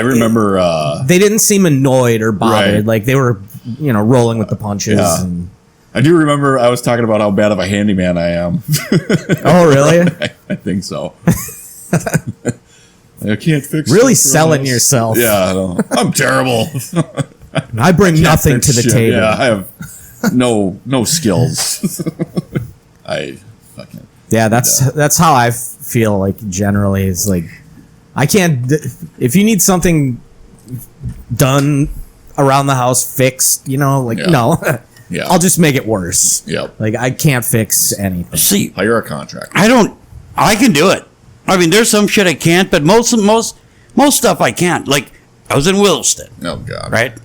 S2: remember
S3: they didn't seem annoyed or bothered.
S2: Right.
S3: Like they were, rolling with the punches.
S2: Yeah.
S3: And,
S2: I do remember I was talking about how bad of a handyman I am.
S3: oh, really?
S2: I think so. I can't fix
S3: really selling yourself.
S2: Yeah, I know. I'm terrible.
S3: I bring nothing to the table.
S2: Yeah, I have no skills. I fucking
S3: that's how I feel like generally is like I can't if you need something done around the house fixed, no.
S2: Yeah.
S3: I'll just make it worse.
S2: Yep.
S3: Like I can't fix anything.
S4: See,
S2: hire a contractor.
S4: I can do it. I mean, there's some shit I can't, but most stuff I can't. Like I was in Williston.
S2: Oh God.
S4: Right?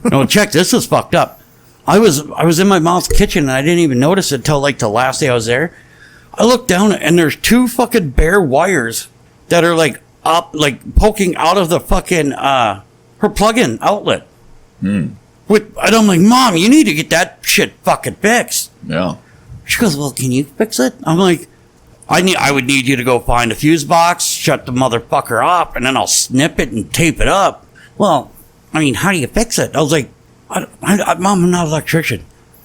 S4: No, check. This is fucked up. I was in my mom's kitchen and I didn't even notice it until like the last day I was there. I looked down and there's two fucking bare wires that are like up, like poking out of the fucking her plug-in outlet. And I'm like, Mom, you need to get that shit fucking fixed.
S2: Yeah.
S4: She goes, well, can you fix it? I'm like, I would need you to go find a fuse box, shut the motherfucker off, and then I'll snip it and tape it up. Well, I mean, how do you fix it? I was like, Mom, I'm not an electrician.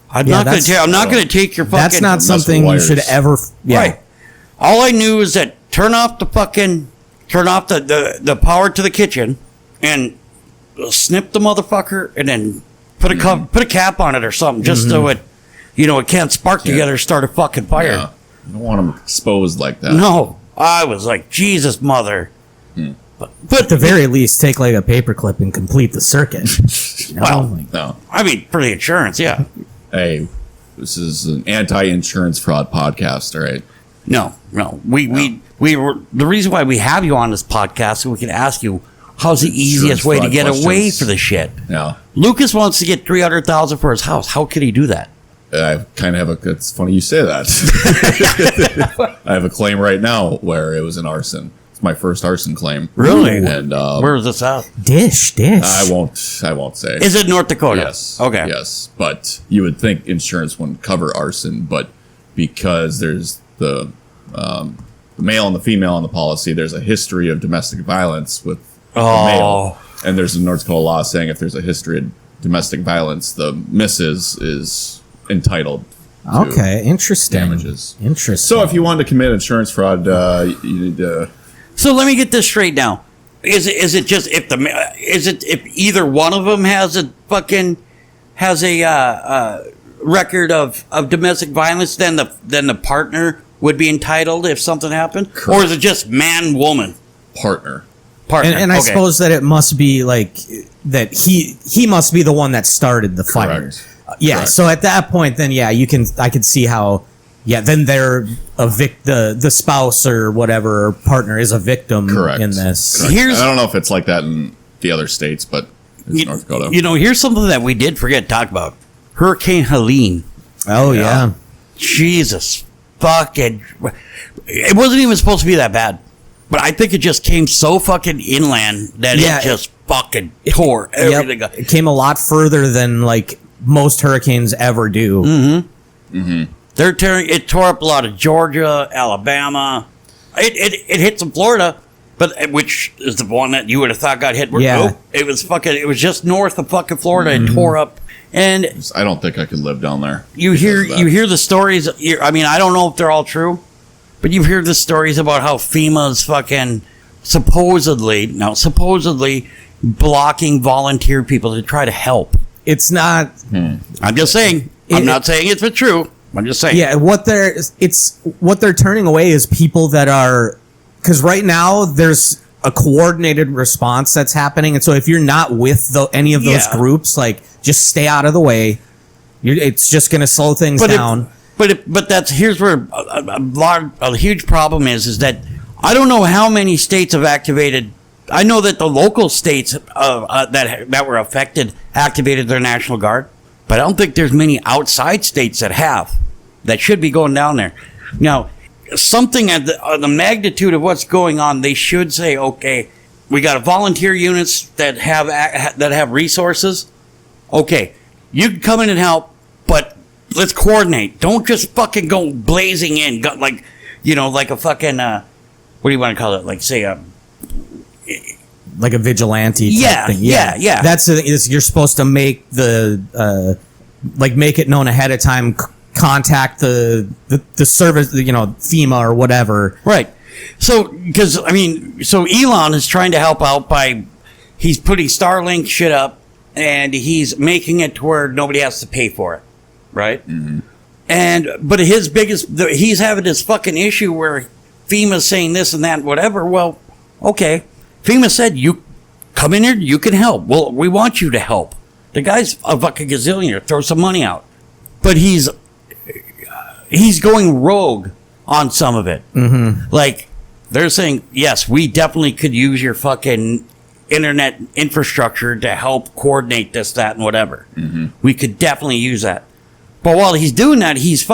S4: I'm not going to take your fucking.
S3: That's not something you should ever. Yeah.
S4: Right. All I knew is that turn off the power to the kitchen and snip the motherfucker and then put a cap on it or something just so it, it can't spark together, start a fucking fire.
S2: Yeah. You don't want them exposed like that.
S4: No, I was like, Jesus, mother.
S3: But at the very least, take like a paperclip and complete the circuit.
S2: No.
S4: I mean, for the insurance, yeah.
S2: Hey, this is an anti-insurance fraud podcast, all right?
S4: No. We were the reason why we have you on this podcast so we can ask you how's the easiest way to get away for the shit.
S2: Yeah.
S4: Lucas wants to get $300,000 for his house. How could he do that?
S2: I kind of have it's funny you say that. I have a claim right now where it was an arson. It's my first arson claim.
S4: Really?
S2: And
S4: where is this at?
S3: Dish.
S2: I won't say.
S4: Is it North Dakota?
S2: Yes.
S4: Okay.
S2: Yes, but you would think insurance wouldn't cover arson, but because there's the male and the female on the policy, there's a history of domestic violence with the male, and there's a North Dakota law saying if there's a history of domestic violence, the missus is entitled
S3: Okay, interesting.
S2: Damages.
S3: Interesting.
S2: So if you wanted to commit insurance fraud, you need to.
S4: So let me get this straight now. Is it just if either one of them has a record of domestic violence, then the partner would be entitled if something happened? Correct. Or is it just man woman?
S2: Partner.
S3: And I suppose that it must be like that he must be the one that started the fire.
S2: Correct.
S3: Yeah.
S2: Correct.
S3: So at that point, then I could see how. Yeah, then they're the spouse or whatever partner is a victim
S2: Correct.
S3: in this.
S2: Correct. I don't know if it's like that in the other states, but it's North Dakota.
S4: Here's something that we did forget to talk about: Hurricane Helene.
S3: Oh yeah.
S4: Jesus fucking! It wasn't even supposed to be that bad, but I think it just came so fucking inland that it just fucking tore everything up.
S3: It came a lot further than like most hurricanes ever do.
S4: Mm-hmm. Mm-hmm. It tore up a lot of Georgia, Alabama. It hit some Florida, but which is the one that you would have thought got hit.
S3: Yeah.
S4: It was just north of fucking Florida and tore up. And
S2: I don't think I could live down there.
S4: You hear the stories. I mean, I don't know if they're all true, but you hear the stories about how FEMA's fucking supposedly blocking volunteer people to try to help.
S3: It's not.
S4: I'm just saying. I'm not saying it's true. I'm just saying.
S3: Yeah, what they're turning away is people that are, because right now there's a coordinated response that's happening, and so if you're not with any of those groups, like just stay out of the way. It's just going to slow things down.
S4: But here's where a huge problem is that I don't know how many states have activated. I know that the local states that were affected activated their National Guard, but I don't think there's many outside states that should be going down there. Now, something at the magnitude of what's going on, they should say, okay, we got volunteer units that have resources. Okay, you can come in and help, but let's coordinate. Don't just fucking go blazing in, like a fucking what do you want to call it? Like say
S3: like a vigilante type thing.
S4: Yeah.
S3: That's you're supposed to make make it known ahead of time. Contact the service, FEMA or whatever.
S4: Right. So Elon is trying to help out he's putting Starlink shit up and he's making it to where nobody has to pay for it. Right. Mm-hmm. But he's having this fucking issue where FEMA's saying this and that, whatever. Well, okay. FEMA said, you come in here, you can help. Well, we want you to help. The guy's a fucking gazillionaire. Throw some money out. But he's going rogue on some of it. Mm-hmm. Like, they're saying, yes, we definitely could use your fucking internet infrastructure to help coordinate this, that, and whatever. Mm-hmm. We could definitely use that. But while he's doing that, he's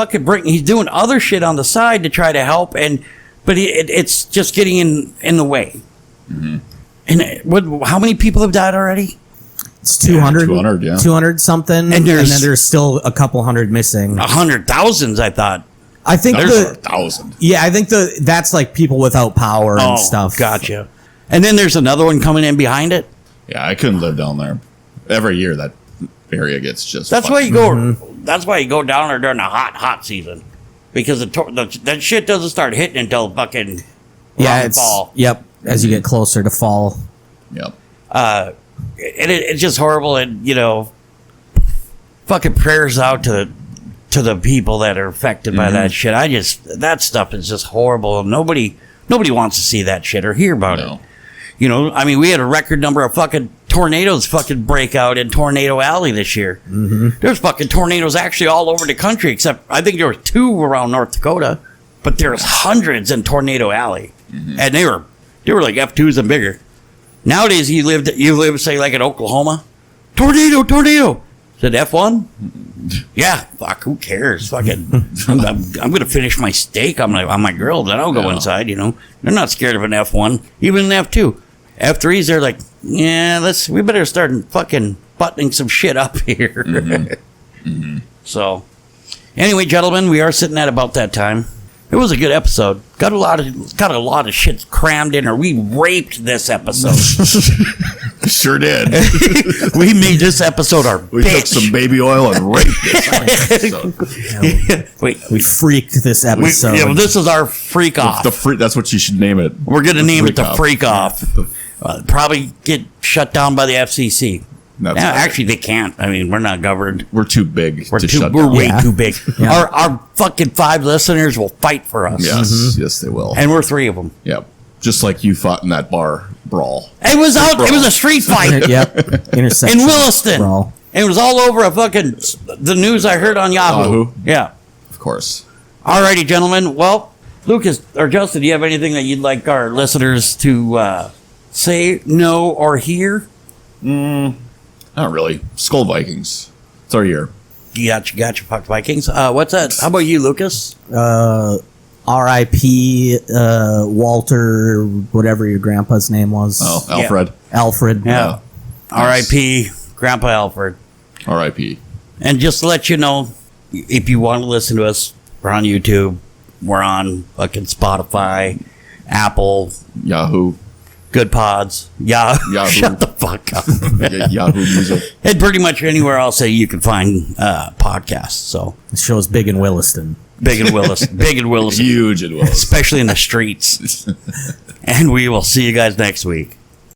S4: doing other shit on the side to try to help, but it's just getting in the way. Mm-hmm. And how many people have died already?
S3: It's 200.
S2: 200, yeah.
S3: 200 something. And then there's still a couple hundred missing.
S4: 100,000, I thought.
S3: I think
S2: there's 1,000.
S3: Yeah, I think that's like people without power and stuff.
S4: Gotcha. And then there's another one coming in behind it.
S2: Yeah, I couldn't live down there. Every year that area gets just.
S4: That's why you go. Mm-hmm. That's why you go down there during the hot season, because that shit doesn't start hitting until fucking fall.
S3: Yep. As you get closer to fall.
S2: Yep.
S4: It's just horrible, and fucking prayers out to the people that are affected by that shit. That stuff is just horrible. Nobody wants to see that shit or hear about it. We had a record number of fucking tornadoes fucking break out in Tornado Alley this year. Mm-hmm. There's fucking tornadoes actually all over the country, except I think there were 2 around North Dakota, but there's hundreds in Tornado Alley, and they were like F2s and bigger. Nowadays, you live say like in Oklahoma, tornado. Is it F1? Yeah, fuck, who cares? Fucking, I'm gonna finish my steak on my grill, then I'll go inside. They're not scared of an F1, even an F2. F3s, they're like, yeah, we better start fucking buttoning some shit up here. Mm-hmm. Mm-hmm. So, anyway, gentlemen, we are sitting at about that time. It was a good episode. Got a lot of shit crammed in her. We raped this episode.
S2: Sure did.
S4: We made this episode our
S2: We
S4: bitch.
S2: took some baby oil and raped it.
S4: Wait,
S3: We freaked this episode.
S4: this is our freak off.
S2: That's what you should name it.
S4: We're going to name it the
S2: Off.
S4: freak off. Probably get shut down by the FCC.
S2: That's
S4: Yeah,
S2: right.
S4: actually, they can't. I mean, we're not governed.
S2: We're too big to shut
S4: We're
S2: down.
S4: way
S3: Yeah.
S4: too big.
S3: Yeah.
S4: Our fucking 5 listeners will fight for us.
S2: Yes, yes, they will.
S4: And we're 3 of them.
S2: Yep. Just like you fought in that bar brawl.
S4: It was a street fight
S3: Yep. Intersection.
S4: in Williston.
S3: Brawl.
S4: It was all over the news I heard on Yahoo.
S2: Yahoo?
S4: Yeah.
S2: Of course.
S4: Alrighty, gentlemen. Well, Lucas or Justin, do you have anything that you'd like our listeners to say, know, or hear?
S2: Not really. Skull Vikings. It's our year.
S4: Gotcha, fuck Vikings. What's that? How about you, Lucas?
S3: R.I.P. Walter, whatever your grandpa's name was.
S2: Oh, Alfred.
S3: Alfred.
S4: Yeah. R.I.P. Grandpa Alfred.
S2: R.I.P.
S4: And just to let you know, if you want to listen to us, we're on YouTube. We're on fucking Spotify, Apple,
S2: Yahoo.
S4: Good Pods. Yahoo. Shut the fuck up.
S2: Yahoo Music.
S4: And pretty much anywhere else that you can find podcasts. So
S3: The show's big in Williston.
S4: big in Williston. Big in Williston.
S2: Huge in Willis.
S4: Especially in the streets. And we will see you guys next week.